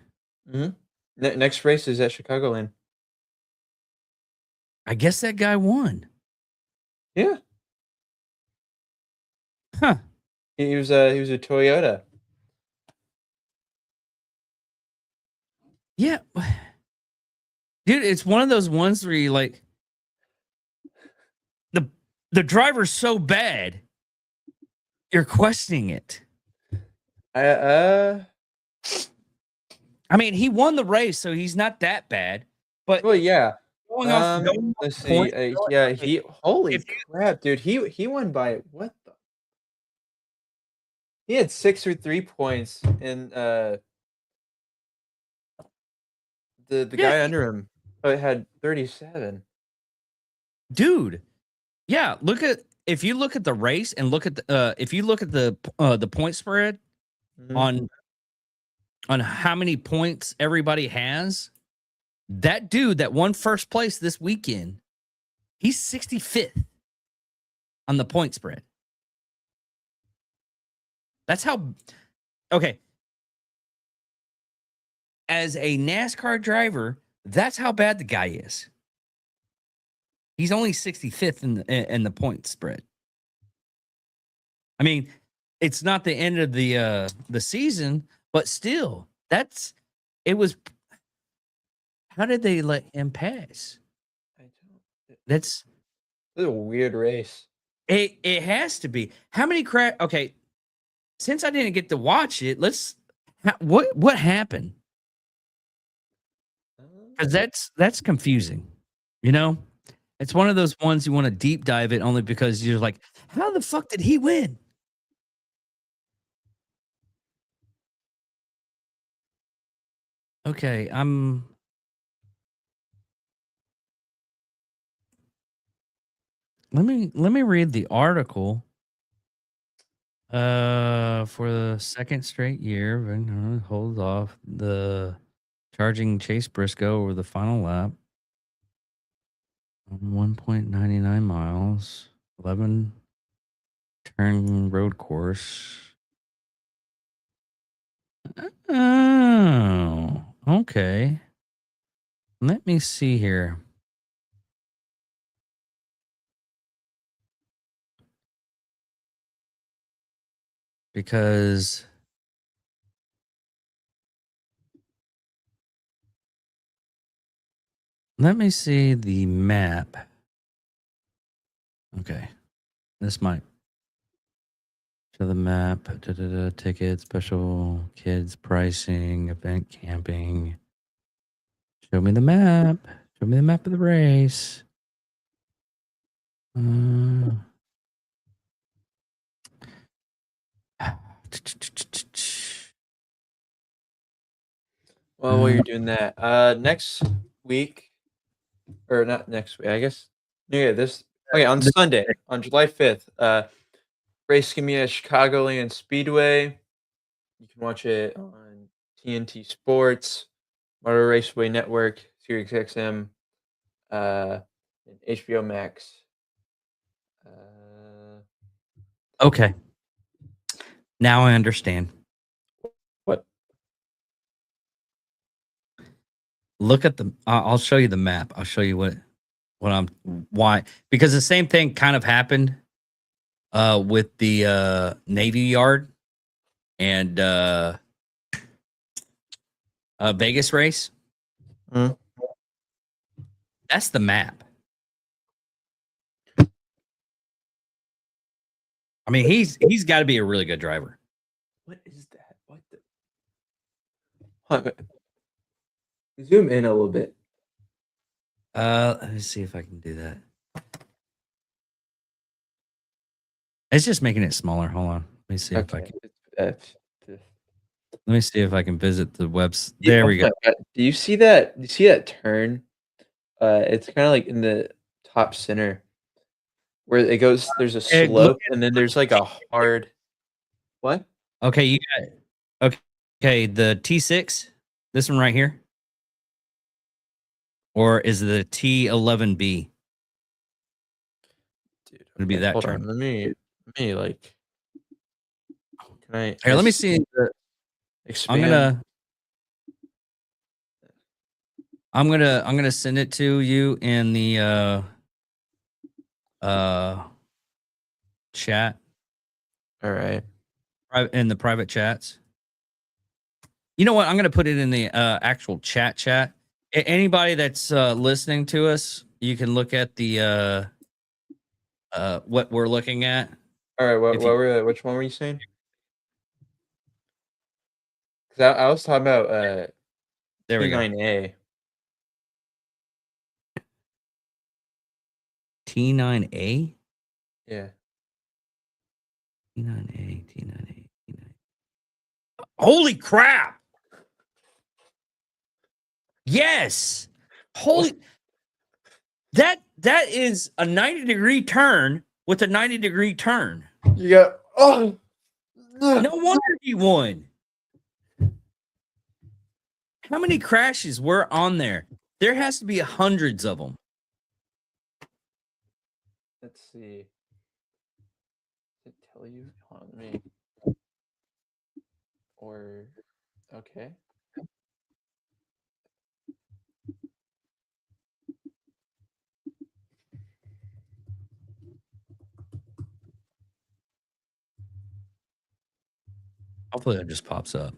Mm-hmm. Next race is at Chicagoland. I guess that guy won. Yeah. Huh. He was a Toyota. Yeah. Dude, it's one of those ones where you like the driver's so bad you're questioning it. I mean, he won the race, so he's not that bad. But well, yeah. going off Let's see. point, Yeah, holy crap, dude. He won by what the? He had 6 or 3 points, and the guy under him had 37. Dude. Yeah, if you look at the race and look at the point spread Mm-hmm. on how many points everybody has, that dude that won first place this weekend, he's 65th on the point spread. That's how. Okay. As a NASCAR driver, that's how bad the guy is. He's only 65th in the point spread. I mean, it's not the end of the season, but still, it was. How did they let him pass? This is a weird race. It has to be. How many Okay, since I didn't get to watch it, what happened? Because that's confusing. You know, it's one of those ones you want to deep dive it only because you're like, how the fuck did he win? Okay, let me read the article. For the second straight year, Van Gogh holds off the charging Chase Briscoe over the final lap on 1.99 miles, 11 turn road course. Oh, okay. Let me see here. Because let me see the map. Okay. This might show the map. Tickets, special kids pricing, event camping. Show me the map. Show me the map of the race. Well, while you're doing that, next week, or not next week, I guess. Yeah, on Sunday, on July 5th, race gonna be at Chicagoland Speedway. You can watch it on TNT Sports, Motor Raceway Network, Sirius XM, and HBO Max. Okay. Now I understand. What? Look at I'll show you the map. I'll show you why. Because the same thing kind of happened with the Navy Yard and Vegas race. Mm. That's the map. I mean, he's got to be a really good driver. What is that? What the? Zoom in a little bit. Let me see if I can do that. It's just making it smaller. Hold on. Let me see if I can. Let me see if I can visit the website. There we go. Do you see that? Do you see that turn? It's kind of like in the top center where it goes. There's a slope, and then there's like a hard. What? Okay, you got it. Okay, the T6. This one right here. Or is it the T11B? Dude, it'd be that hold turn. on. Let me like. Can I? Here, let me see. Expand. I'm gonna send it to you in the chat. All right. In the private chats. You know what? I'm gonna put it in the actual chat. Anybody that's listening to us, you can look at the what we're looking at. All right. Which one were you saying? Because I was talking about there we go. T9A. T9A? Yeah. T9A. Holy crap! Yes. Holy. That is a 90-degree turn with a 90-degree turn. You got. Oh. No wonder he won. How many crashes were on there? There has to be hundreds of them. Let's see. tell you. Hold on, let me. Or okay. Hopefully that just pops up.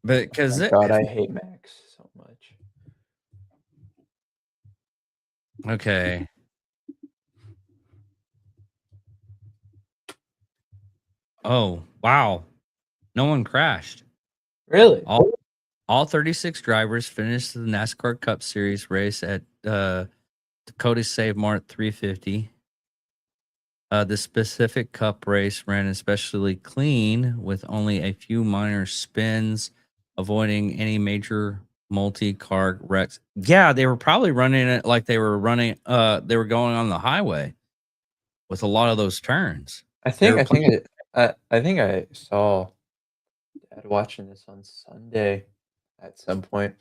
But because My God, I hate Max so much. okay. Oh, wow. No one crashed. Really? All 36 drivers finished the NASCAR Cup Series race at Dakota Save Mart 350. The specific cup race ran especially clean with only a few minor spins, avoiding any major multi-car wrecks. Yeah, they were probably running it like they were going on the highway with a lot of those turns. I think I saw Dad watching this on Sunday at some point.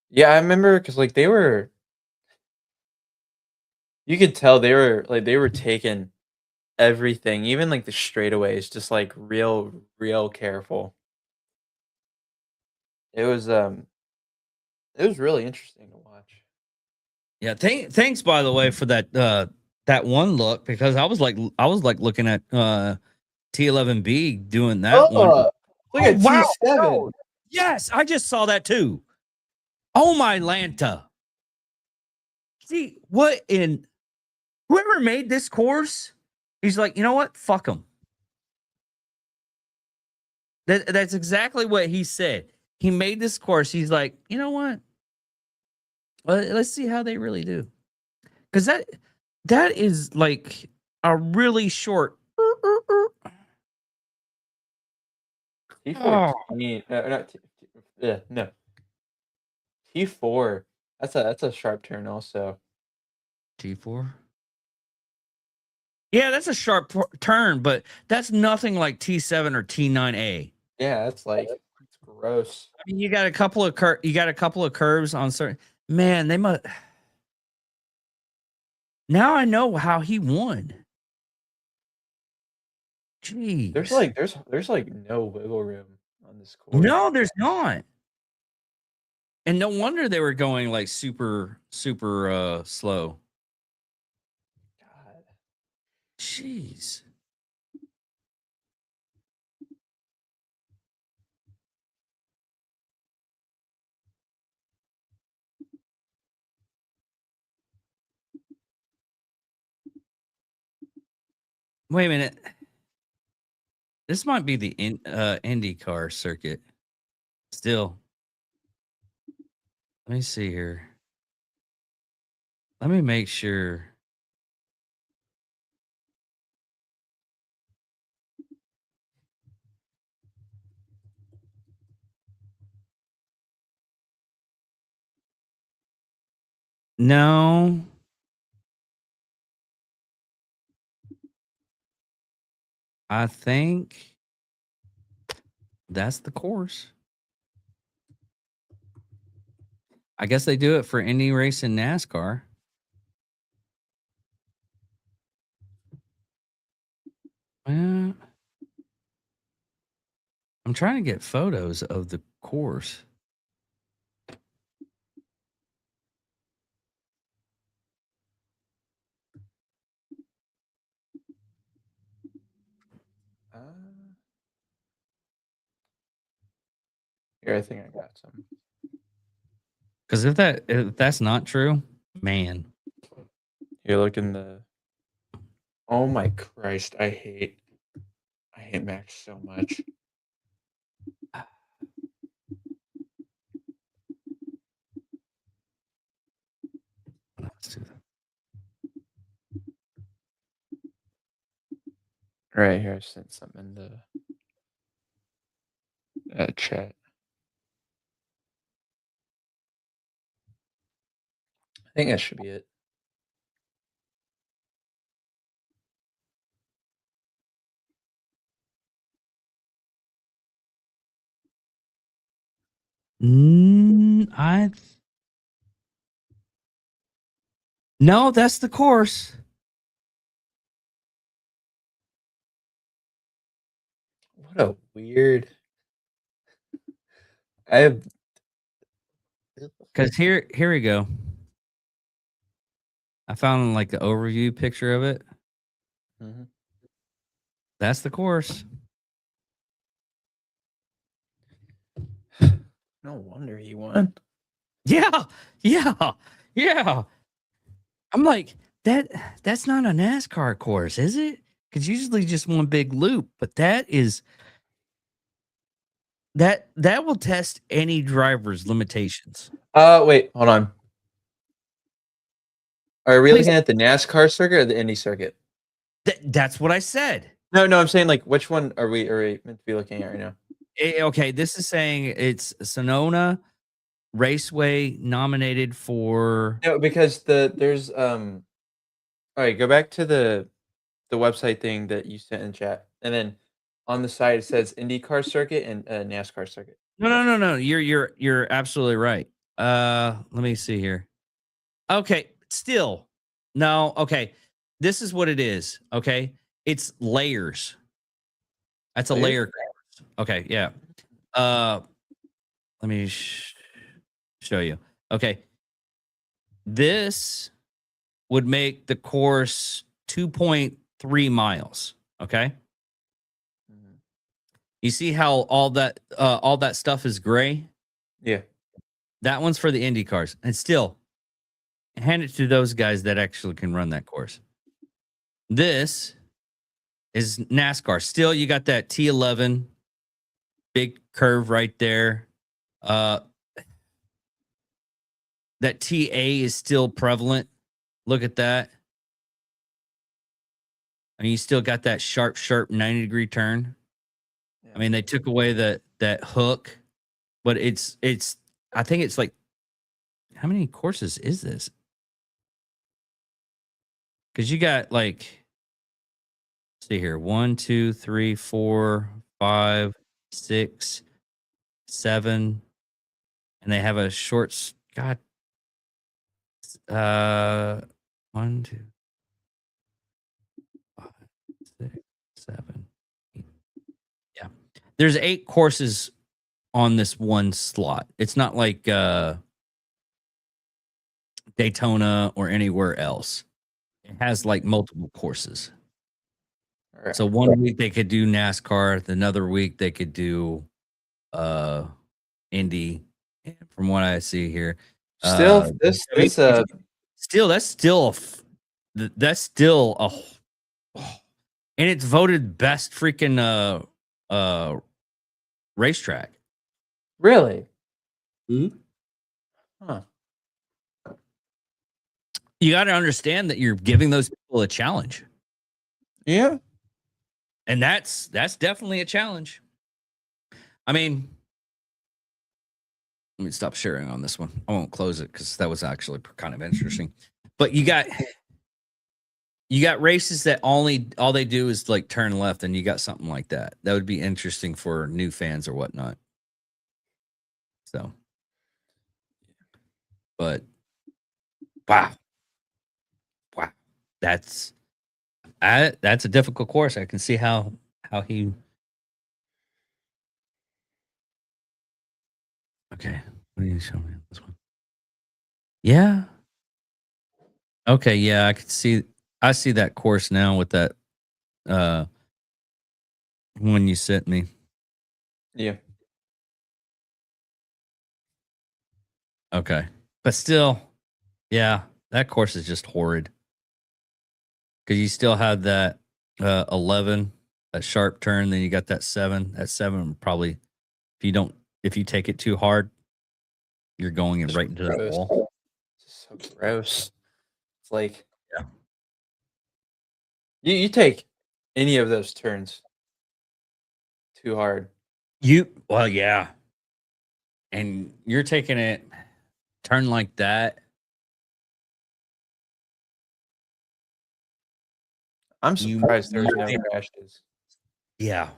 Yeah, I remember because like you could tell they were taking everything, even like the straightaways, just like real careful. It was it was really interesting to watch. Yeah, thanks by the way for that one look, because I was like looking at T11B doing that one. Look at wow. T7. Yes, I just saw that too. Oh my Lanta. See, what in whoever made this course, he's like, you know what? Fuck them. That's exactly what he said. He made this course. He's like, you know what? Let's see how they really do. Because that is like a really short. T14. Not yeah, no. T4. That's a sharp turn also. T4. Yeah, that's a sharp turn, but that's nothing like T7 or T9A. Yeah, that's like it's gross. I mean, you got a couple of curves on certain. Man, they must. Now I know how he won. Jeez. There's like no wiggle room on this course. No, there's not. And no wonder they were going like super slow. God. Jeez. Wait a minute. This might be the IndyCar circuit. Still. Let me see here. Let me make sure. No. I think that's the course. I guess they do it for any race in NASCAR. Well, I'm trying to get photos of the course. Here, I think I got some. Because if that's not true, man. Here, look in the. Oh my Christ! I hate Max so much. Let's do that. Right here, I sent something in the chat. I think that should be it. No, that's the course. What a weird. I have. Because here we go. I found like the overview picture of it. Mhm. That's the course. No wonder he won. Yeah, yeah. I'm like, that's not a NASCAR course, is it? Because usually just one big loop, but that will test any driver's limitations. Wait, hold on. Are we Please. looking at the NASCAR circuit or the Indy circuit? That's what I said. No, I'm saying like which one are we meant to be looking at right now? Okay, this is saying it's Sonoma Raceway nominated for. No, because there's all right, go back to the website thing that you sent in chat, and then on the side it says IndyCar circuit and NASCAR circuit. No. You're absolutely right. Let me see here. Okay, still. No, okay. This is what it is, okay? It's layers. That's a Layers? layer course. Okay, yeah. Let me show you. Okay. This would make the course 2.3 miles, okay? Mhm. You see how all that stuff is gray? Yeah. That one's for the Indy cars. And still, hand it to those guys that actually can run that course. This is NASCAR. Still, you got that T11 big curve right there. That TA is still prevalent. Look at that. I mean, you still got that sharp 90-degree turn. I mean, they took away that hook, but it's I think it's like, how many courses is this? Because you got like, see here, 1, 2, 3, 4, 5, 6, 7, and they have a short. God, 1, 2, 5, 6, 7, 8. Yeah, there's 8 courses on this one slot. It's not like Daytona or anywhere else. It has like multiple courses. All right. So one week they could do NASCAR, another week they could do Indy. And from what I see here, Still, this still that's still a and it's voted best freaking racetrack. really. Mhm. Huh. You got to understand that you're giving those people a challenge. Yeah. And that's definitely a challenge. I mean, let me stop sharing on this one. I won't close it because that was actually kind of interesting. But you got races that all they do is like turn left, and you got something like that. That would be interesting for new fans or whatnot. So, but wow, that's a difficult course. I can see how he. Okay, what do you show me on this one? Yeah. Okay, yeah, I see that course now with that one you sent me. Yeah. Okay. But still, yeah, that course is just horrid. Cuz you still have that 11, that sharp turn, then you got that 7. That 7 probably if you take it too hard, you're going in right into that Gross. wall. It's so gross. It's like, Yeah. you take any of those turns too hard. Well, yeah. And you're taking it turn like that. I'm You- surprised there's no crashes. Yeah.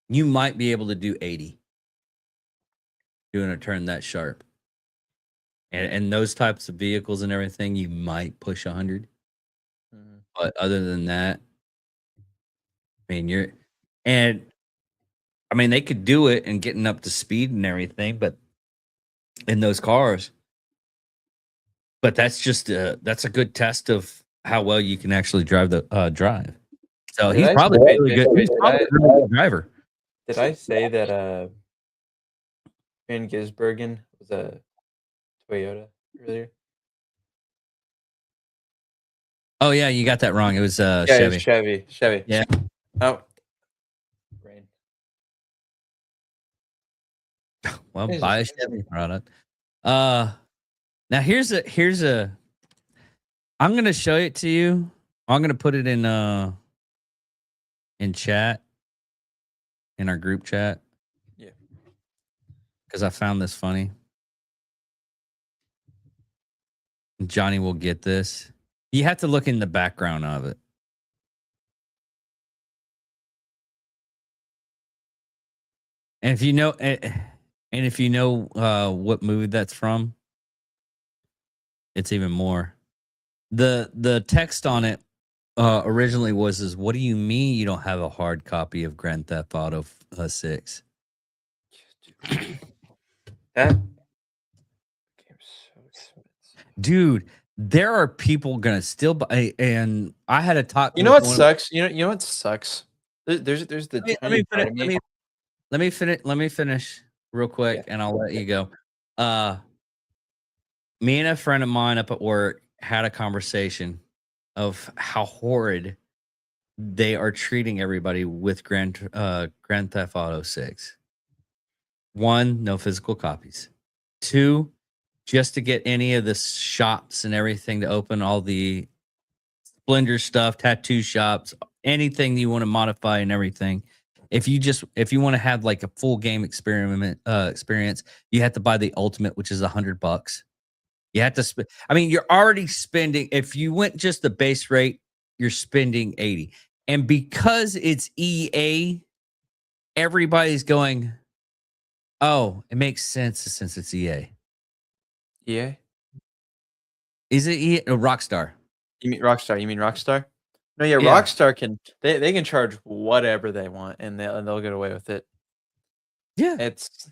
You might be able to do 80. doing a turn that sharp. And those types of vehicles and everything, you might push 100. But other than that, I mean, they could do it and getting up to speed and everything, but in those cars, but that's a good test of how well you can actually drive the drive. So he's probably a really good driver. Did I say that Van Gisbergen was a Toyota earlier? Oh yeah, you got that wrong. It was Yeah, Chevy. it's Chevy. Yeah. Oh. Rain. Well, Jesus buy a Christ. Chevy product. Now here's a. I'm gonna show it to you. I'm gonna put it in chat, in our group chat. Yeah. Because I found this funny. Johnny will get this. You have to look in the background of it. And if you know, what movie that's from, it's even more. The text on it originally was, what do you mean you don't have a hard copy of Grand Theft Auto 6? That game's so expensive. Dude, there are people gonna still buy, and I had a talk. You know with what one- sucks? You know what sucks? There's the Let me tiny part finish. of me. Let me finish real quick, Yeah. and I'll let you go. Me and a friend of mine up at work had a conversation of how horrid they are treating everybody with Grand Theft Auto 6. 1, no physical copies. 2, just to get any of the shops and everything to open, all the Splendor stuff, tattoo shops, anything you want to modify and everything. If you want to have like a full game experience, you have to buy the ultimate, which is $100. You have to spend. I mean, you're already spending. If you went just the base rate, you're spending 80. And because it's EA, everybody's going, oh, it makes sense since it's EA. EA? Is it EA? No, Rockstar. You mean Rockstar? No, yeah, Yeah. Rockstar can they can charge whatever they want and they'll get away with it. Yeah. It's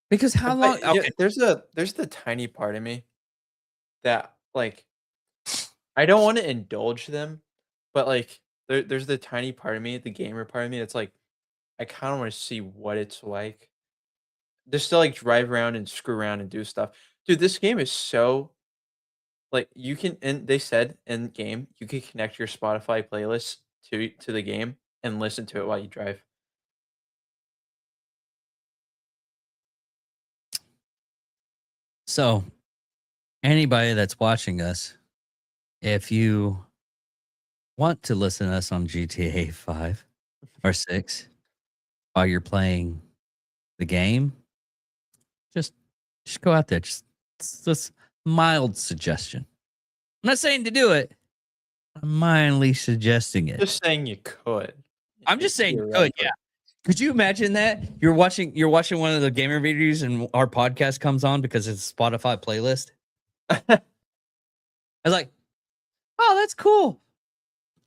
Because how but, long? yeah, Okay. there's the tiny part of me that like I don't want to indulge them, but like there's the tiny part of me, the gamer part of me, that's like I kind of want to see what it's like. Just to like drive around and screw around and do stuff. Dude, this game is so like you can and they said in game you can connect your Spotify playlist to the game and listen to it while you drive. So, anybody that's watching us, if you want to listen to us on GTA 5 or 6 while you're playing the game, just go out there. Just mild suggestion. I'm not saying to do it. I'm mildly suggesting it. Just saying you could. I'm just saying you could, Theoretically. yeah. Could you imagine that? You're watching one of the gamer videos and our podcast comes on because it's a Spotify playlist. I was like, oh, that's cool.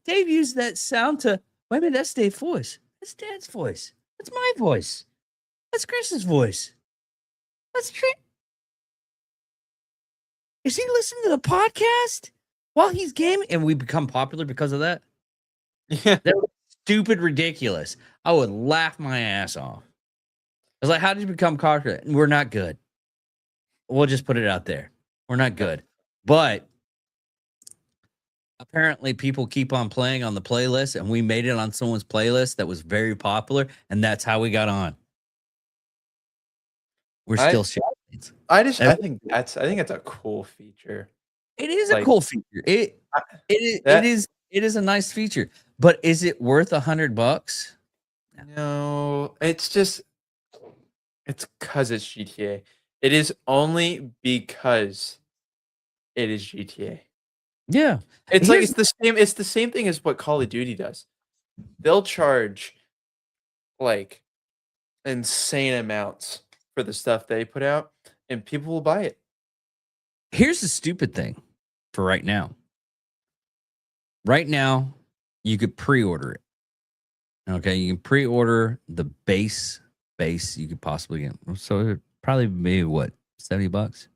Dave used that sound to wait a minute, that's Dave's voice. That's Dad's voice. That's my voice. That's Chris's voice. That's Trent. Is he listening to the podcast while he's gaming? And we become popular because of that? Yeah. That was stupid ridiculous. I would laugh my ass off. I was like, how did you become popular? We're not good. We'll just put it out there. We're not good. But apparently people keep on playing on the playlist, and we made it on someone's playlist that was very popular, and that's how we got on. We're still shouting. I think that's a cool feature. It is a Like, cool feature. It is a nice feature. But is it worth $100? No, it's because it's GTA. It is only because it is GTA. Yeah. It's like Here's- it's the same thing as what Call of Duty does. They'll charge like insane amounts for the stuff they put out, and people will buy it. Here's the stupid thing for right now. Right now, you could pre-order it. Okay, you can pre-order the base you could possibly get. So it'd probably be what, $70?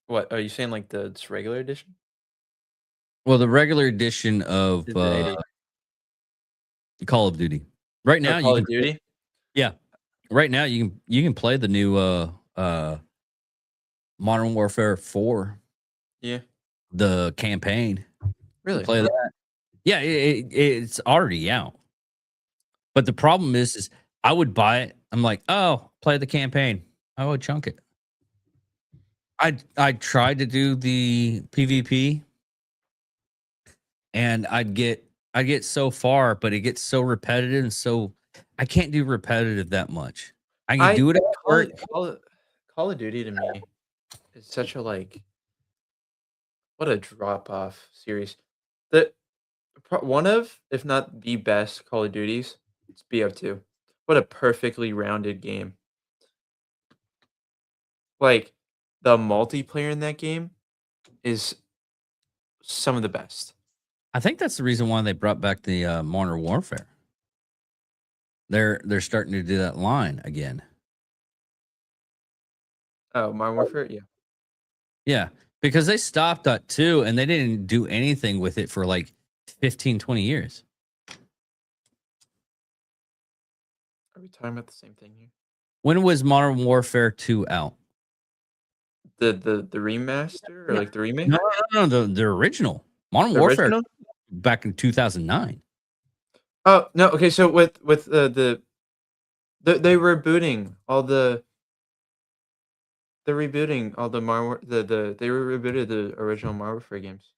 What are you saying? Like the regular edition? Well, the regular edition of Is the 80? Call of Duty. Right now, Call you of can, Duty. right now you can play the new Modern Warfare 4, Yeah, the campaign. really. Play that. Yeah, it's already out. But the problem is I would buy it. I'm like, oh, play the campaign. I would chunk it. I tried to do the PvP, and I'd get so far, but it gets so repetitive, and so I can't do repetitive that much. I can do it at work. Call of Duty to me is such a what a drop off series. One of, if not the best Call of Duties, it's BO2. What a perfectly rounded game. Like the multiplayer in that game is some of the best. I think that's the reason why they brought back the Modern Warfare. They're starting to do that line again. Oh, Modern Warfare, yeah. Yeah, because they stopped at 2 and they didn't do anything with it for like 15, 20 years. Are we talking about the same thing here? When was Modern Warfare 2 out? The remaster or Yeah. like the remake? No, the original. Modern The Warfare original? back in 2009. Oh no, okay. So with they rebooting all the they're rebooting all the they rebooted the original Modern Warfare games.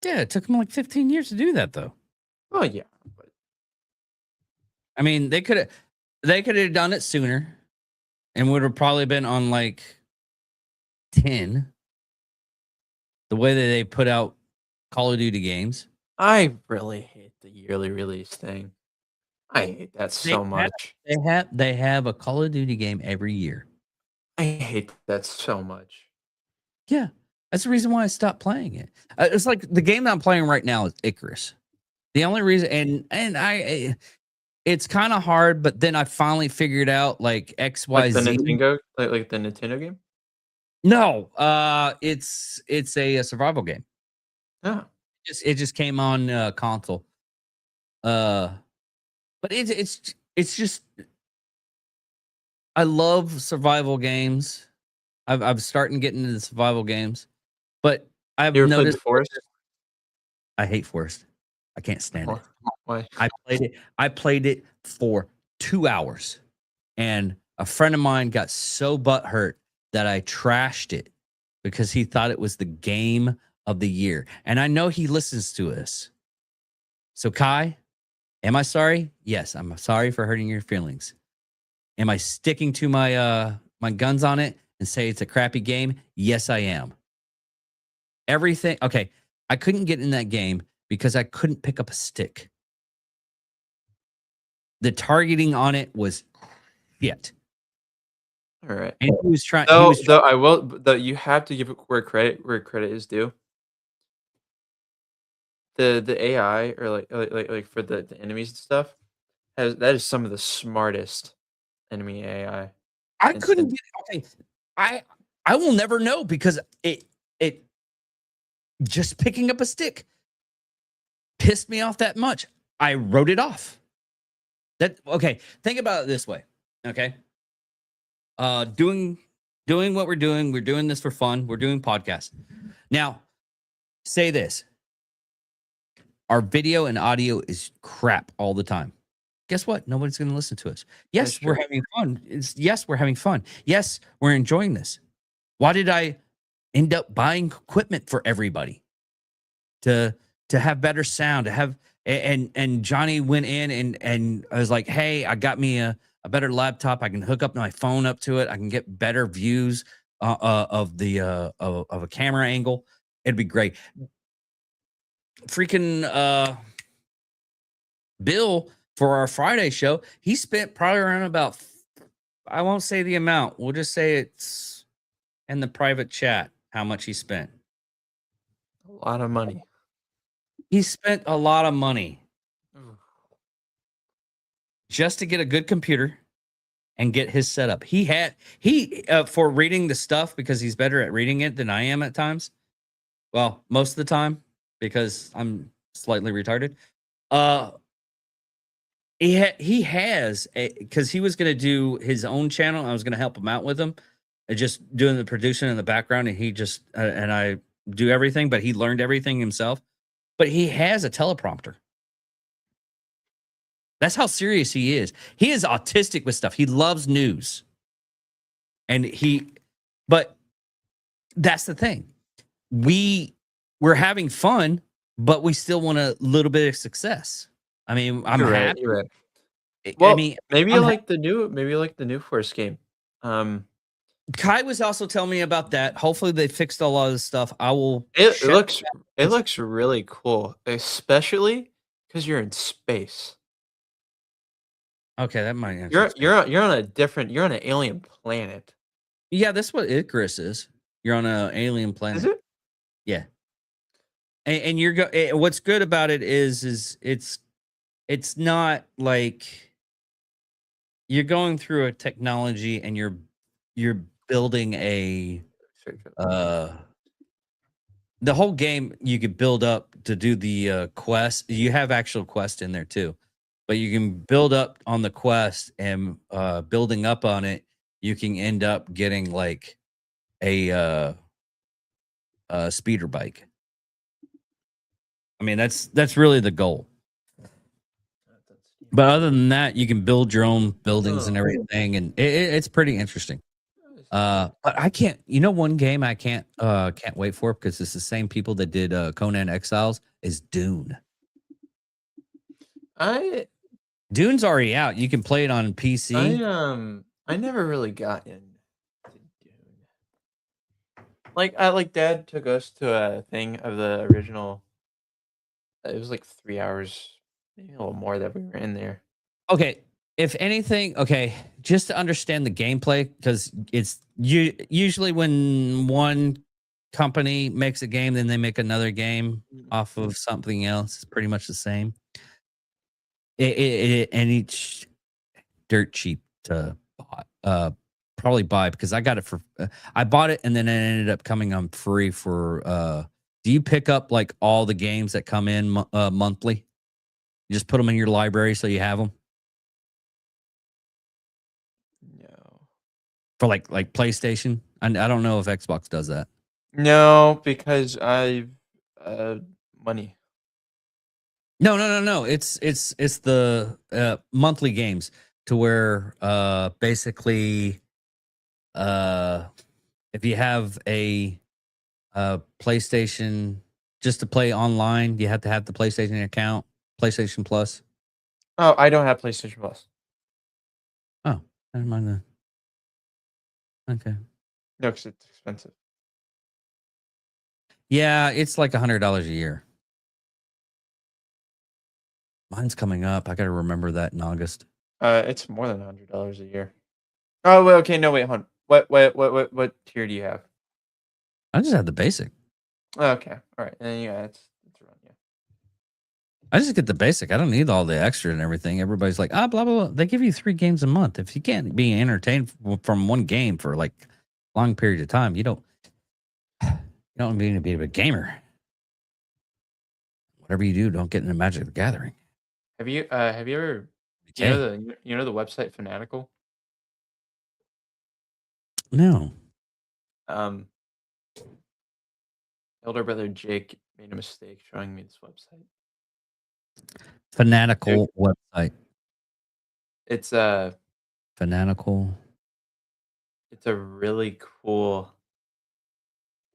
Yeah, it took them like 15 years to do that though. Oh yeah, but I mean, they could have done it sooner and would have probably been on like 10. The way that they put out Call of Duty games. I really hate the yearly release thing. I hate that They so have- much. They have a Call of Duty game every year. I hate that so much. Yeah, that's the reason why I stopped playing it. It's like the game that I'm playing right now is Icarus. The only reason, it's kind of hard, but then I finally figured out like X, Y, Like the Z. Nintendo, like the Nintendo game. No, it's a survival game. Oh, It just came on console. But it's just I love survival games. I'm starting getting into the survival games, but I've you ever played noticed the Forest? I hate Forest. I can't stand it. Why? I played it for 2 hours, and a friend of mine got so butthurt that I trashed it because he thought it was the game of the year. And I know he listens to us. So Kai, am I sorry? Yes, I'm sorry for hurting your feelings. Am I sticking to my my guns on it and say it's a crappy game? Yes, I am. Everything. Okay, I couldn't get in that game because I couldn't pick up a stick. The targeting on it was shit. All right. And he was trying. Though I will. Though you have to give it where credit is due. The AI or like for the enemies and stuff that is some of the smartest enemy AI. I couldn't get. Okay, I will never know because it just picking up a stick pissed me off that much. I wrote it off. Okay. Think about it this way. Okay. Doing what we're doing this for fun. We're doing podcasts. Now, say this. Our video and audio is crap all the time. Guess what? Nobody's going to listen to us. Yes, That's we're true. having fun. Yes, we're having fun. Yes, we're enjoying this. Why did I end up buying equipment for everybody? To have better sound, to have and Johnny went in and I was like, hey, I got me a better laptop. I can hook up my phone up to it. I can get better views of a camera angle. It'd be great. Freaking Bill for our Friday show, he spent probably around about, I won't say the amount. We'll just say it's in the private chat how much he spent. A lot of money. He spent a lot of money just to get a good computer and get his setup. He for reading the stuff, because he's better at reading it than I am at times. Well, most of the time, because I'm slightly retarded. He has, because he was going to do his own channel. I was going to help him out with him, just doing the producing in the background. And he just, and I do everything, but he learned everything himself. But he has a teleprompter. That's how serious he is. He is autistic with stuff. He loves news. But that's the thing. We're having fun, but we still want a little bit of success. I mean, I'm You're happy. right. You're right. I Well, mean, maybe you I'm like the new Force game. Kai was also telling me about that. Hopefully they fixed a lot of the stuff. I will. It check looks really cool, especially because you're in space. Okay, that might answer. You're on an alien planet. Yeah, that's what Icarus is. You're on an alien planet. Is it? Yeah. And what's good about it is it's not like you're going through a technology and you're building a the whole game. You could build up to do the quest. You have actual quest in there too, but you can build up on the quest, and building up on it, you can end up getting like a speeder bike. I mean, that's really the goal. But other than that, you can build your own buildings and everything, and it's pretty interesting. But I can't. One game I can't wait for, because it's the same people that did Conan Exiles, is Dune. Dune's already out. You can play it on PC. I never really got into Dune. Like Dad took us to a thing of the original. It was like 3 hours, maybe a little more, that we were in there. Okay, if anything, just to understand the gameplay, because it's usually when one company makes a game, then they make another game off of something else. It's pretty much the same. And each dirt cheap to probably buy, because I got it for I bought it and then it ended up coming on free for. Do you pick up like all the games that come in monthly? You just put them in your library so you have them. No. For like PlayStation. I don't know if Xbox does that. No, because money. No. It's the monthly games, to where basically if you have a PlayStation, just to play online, you have to have the PlayStation account, PlayStation Plus. Oh, I don't have PlayStation Plus. Oh, never mind that. Okay. No, because it's expensive. Yeah, it's like $100 a year. Mine's coming up. I got to remember that in August. It's more than $100 a year. Oh, wait, okay, no, wait, hold on. What tier do you have? I just have the basic. Oh, okay, all right, and yeah, it's around, yeah. I just get the basic. I don't need all the extra and everything. Everybody's like, blah, blah, blah. They give you 3 games a month. If you can't be entertained from one game for like a long period of time, you don't need to be a gamer. Whatever you do, don't get into Magic the Gathering. Have you ever you know the website Fanatical? No. Elder brother Jake made a mistake showing me this website. Fanatical website. It's Fanatical. It's a really cool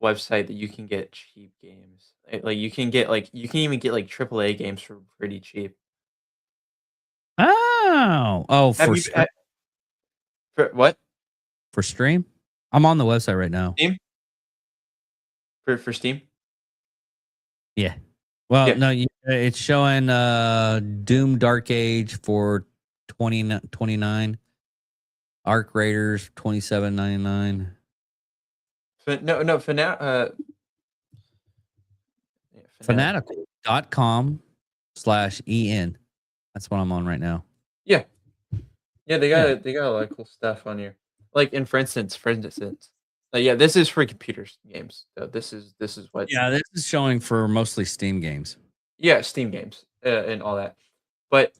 website that you can get cheap games. Like you can even get like AAA games for pretty cheap. Oh, for what? For stream? I'm on the website right now. Steam? For Steam? Yeah. Well, Yeah. no, you It's showing Doom Dark Age for 29. Arc Raiders 27.99. No, Fanatical. Fanatical.com/en. That's what I'm on right now. Yeah, they got Yeah. they got a lot of cool stuff on here. Like, and for instance, yeah, this is for computers games. So this is what. Yeah, this is showing for mostly Steam games. Yeah, Steam games and all that. But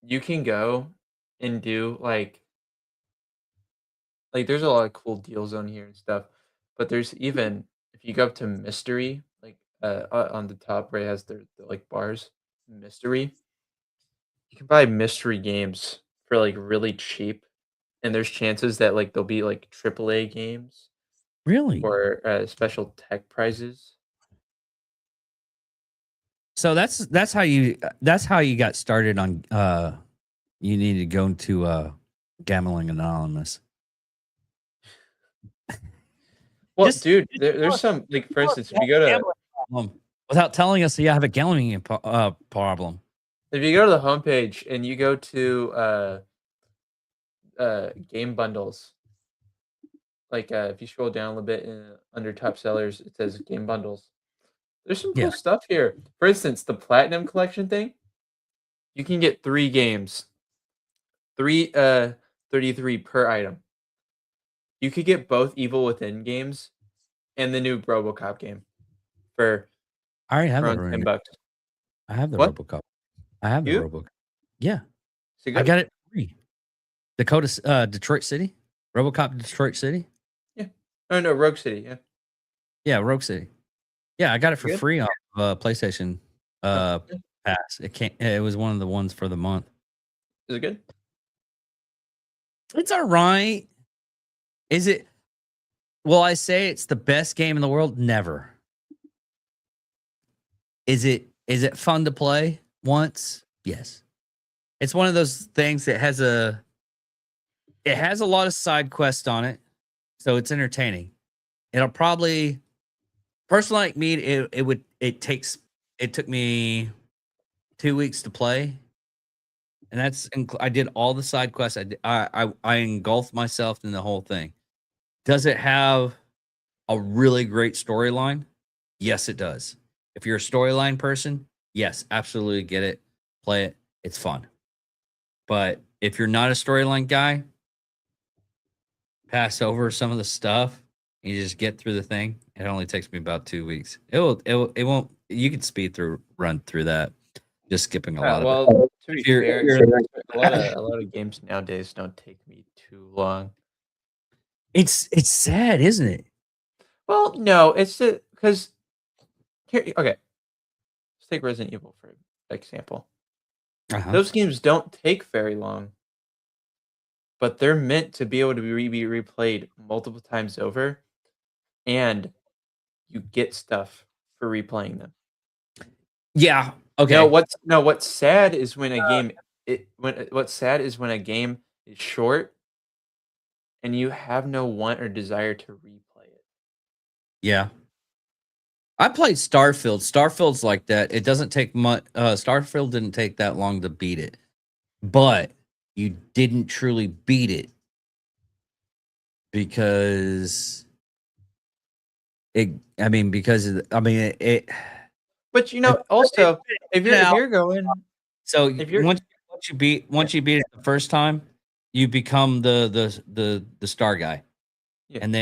you can go and do like there's a lot of cool deals on here and stuff. But there's even if you go up to mystery, like on the top where it has the like bars, mystery, you can buy mystery games for like really cheap. And there's chances that like they'll be like AAA games Really? or special tech prizes. So that's how you got started on you need to go into Gambling Anonymous. Well, Just- dude, there's some like for instance, if you go to Without telling us you have a gambling problem. if you go to the homepage and you go to game bundles, like if you scroll down a little bit under top sellers, it says game bundles. There's some cool Yeah. stuff here. For instance, the platinum collection thing, you can get 3 games, 33 per item. You could get both Evil Within games and the new RoboCop game for I already have around that. $10. I have the What? RoboCop. I have the You? RoboCop. Yeah, So I got it free. Detroit City, RoboCop Detroit City. Oh no, Rogue City. Yeah. Yeah, Rogue City. Yeah, I got it for Good? free on PlayStation Yeah. Pass. It was one of the ones for the month. Is it good? It's all right. Is it? Will I say it's the best game in the world? Never. Is it fun to play once? Yes. It's one of those things that has a lot of side quests on it, so it's entertaining. It'll probably personally like me, it took me 2 weeks to play. And I did all the side quests. I engulfed myself in the whole thing. Does it have a really great storyline? Yes, it does. If you're a storyline person, yes, absolutely get it. Play it. It's fun. But if you're not a storyline guy, pass over some of the stuff and you just get through the thing. It only takes me about 2 weeks. It won't. You can run through that. Just skipping a lot of it. Well, to be You're- fair, you're- a lot of games nowadays don't take me too long. It's sad, isn't it? Well, no, it's because here. Okay, let's take Resident Evil for example. Uh-huh. Those games don't take very long, but they're meant to be able to be replayed multiple times over, and you get stuff for replaying them. Yeah. Okay. What's sad is when a game what's sad is when a game is short and you have no want or desire to replay it. Yeah. I played Starfield. Starfield's like that. It doesn't take much. Starfield didn't take that long to beat it, but you didn't truly beat it because it. But also if you're going So If you're- once you beat it the first time, you become the star guy, Yeah. and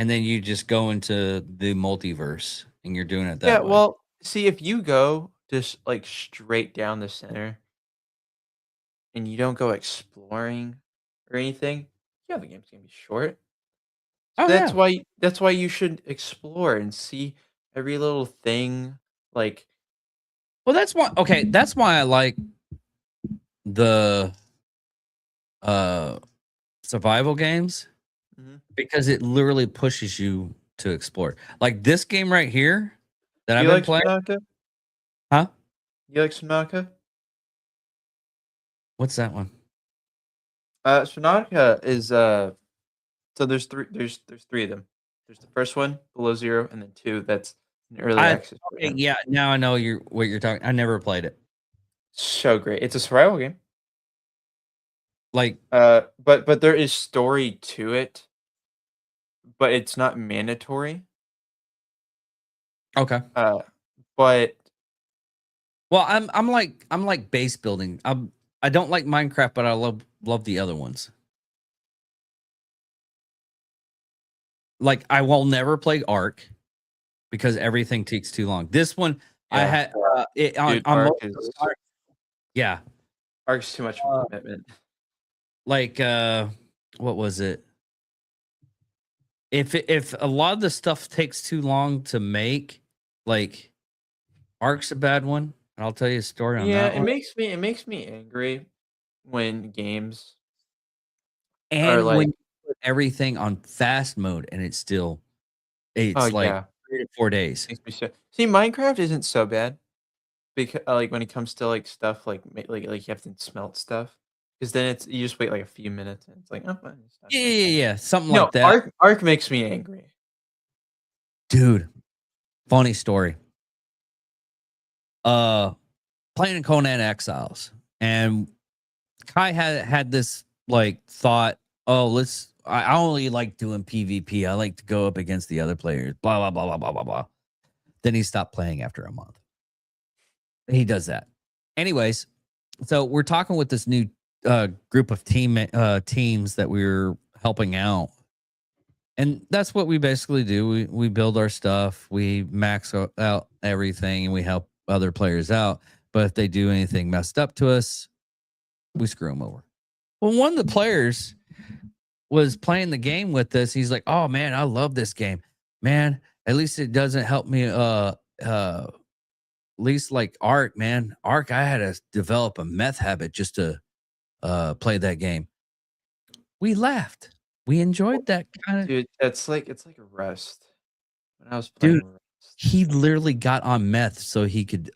then you just go into the multiverse and you're doing it that way. well, see if you go just like straight down the center and you don't go exploring or anything, yeah, the game's gonna be short. Oh, That's yeah. why you should explore and see every little thing. Like, Well, that's why. Okay, that's why I like the survival games Mhm. because it literally pushes you to explore. Like this game right here that I've you been like playing. Subnautica? Huh? You like Subnautica? What's that one? Subnautica is so there's three of them. There's the first one, Below Zero, and then 2 that's in early I access. okay, program. yeah, now I know what you're talking. I never played it. So great. It's a survival game. Like, But there is story to it, but it's not mandatory. okay. But Well, I'm like base building. I don't like Minecraft, but I love the other ones. Like, I will never play Ark because everything takes too long. This one I yeah, had it dude, on Ark most of is the- yeah. Ark's too much of a commitment. Like what was it? If a lot of the stuff takes too long to make, like Ark's a bad one. And I'll tell you a story on Yeah, that one. it makes me angry when games are And when like, you put everything on fast mode and it's oh like yeah, 3 to 4 days. makes me so. See, Minecraft isn't so bad because like when it comes to like stuff like you have to smelt stuff because then it's you just wait like a few minutes and it's like oh fine, it's done. Yeah. Something No, like that. Ark makes me angry. Dude, funny story. Playing Conan Exiles, and Kai had this like thought, oh, I only like doing PvP. I like to go up against the other players, blah blah blah blah blah blah blah. Then he stopped playing after a month. He does that. Anyways, so we're talking with this new group of teams that we're helping out. And that's what we basically do. We build our stuff, we max out everything, and we help other players out. But if they do anything messed up to us, we screw them over. Well, one of the players was playing the game with us. He's like, "Oh man, I love this game, man. At least it doesn't help me. At least like Ark, man. Ark, I had to develop a meth habit just to play that game." We laughed. We enjoyed that kind of. Dude, it's like Rust. When I was Dude, playing Rust. he literally got on meth so he could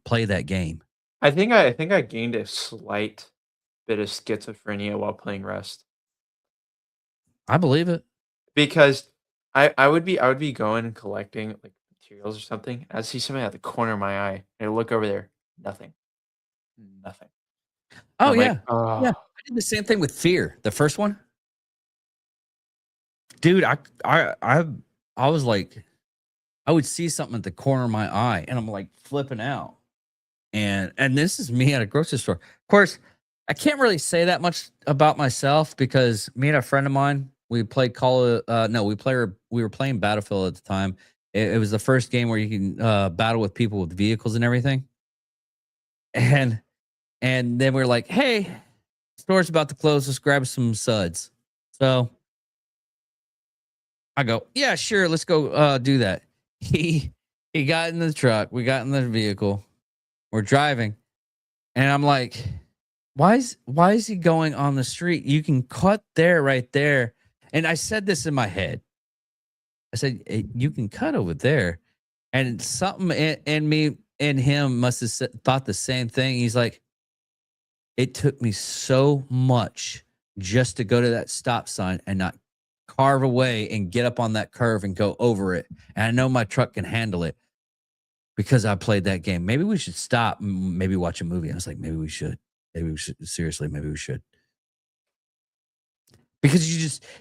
play that game. I think I gained a slight bit of schizophrenia while playing Rust I believe it. because I would be going and collecting like materials or something. I'd see something at the corner of my eye and I look over there, nothing. Nothing. Oh I'm yeah. like, oh, Yeah. I did the same thing with Fear, the first one. Dude, I was like, I would see something at the corner of my eye and I'm like flipping out. And this is me at a grocery store. Of course, I can't really say that much about myself because me and a friend of mine, we played we were playing Battlefield at the time. It was the first game where you can battle with people with vehicles and everything. And then we're like, hey, store's about to close. Let's grab some suds. So I go, yeah, sure. Let's go do that. He got in the truck. We got in the vehicle. We're driving. And I'm like, why is he going on the street? You can cut there, right there. And I said this in my head. I said, you can cut over there. And something in me and him must have thought the same thing. He's like, it took me so much just to go to that stop sign and not carve away and get up on that curve and go over it. And I know my truck can handle it because I played that game. Maybe we should stop and maybe watch a movie. I was like, maybe we should. Maybe we should. Seriously, maybe we should. Because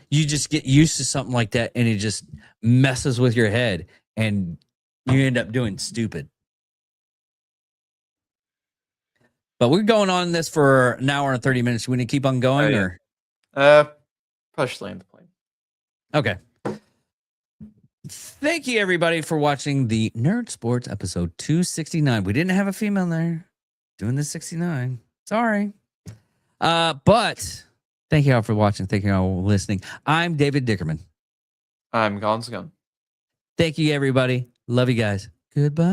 you just get used to something like that and it just messes with your head and you end up doing stupid. But we're going on this for an hour and 30 minutes. We need to keep on going, yeah. or probably just land the plane. okay. Thank you everybody for watching the Nerd Sports episode 269. We didn't have a female there doing the 69. Sorry. But thank you all for watching. Thank you all for listening. I'm David Dickerman. I'm Gonzagon. Thank you everybody. Love you guys. Goodbye.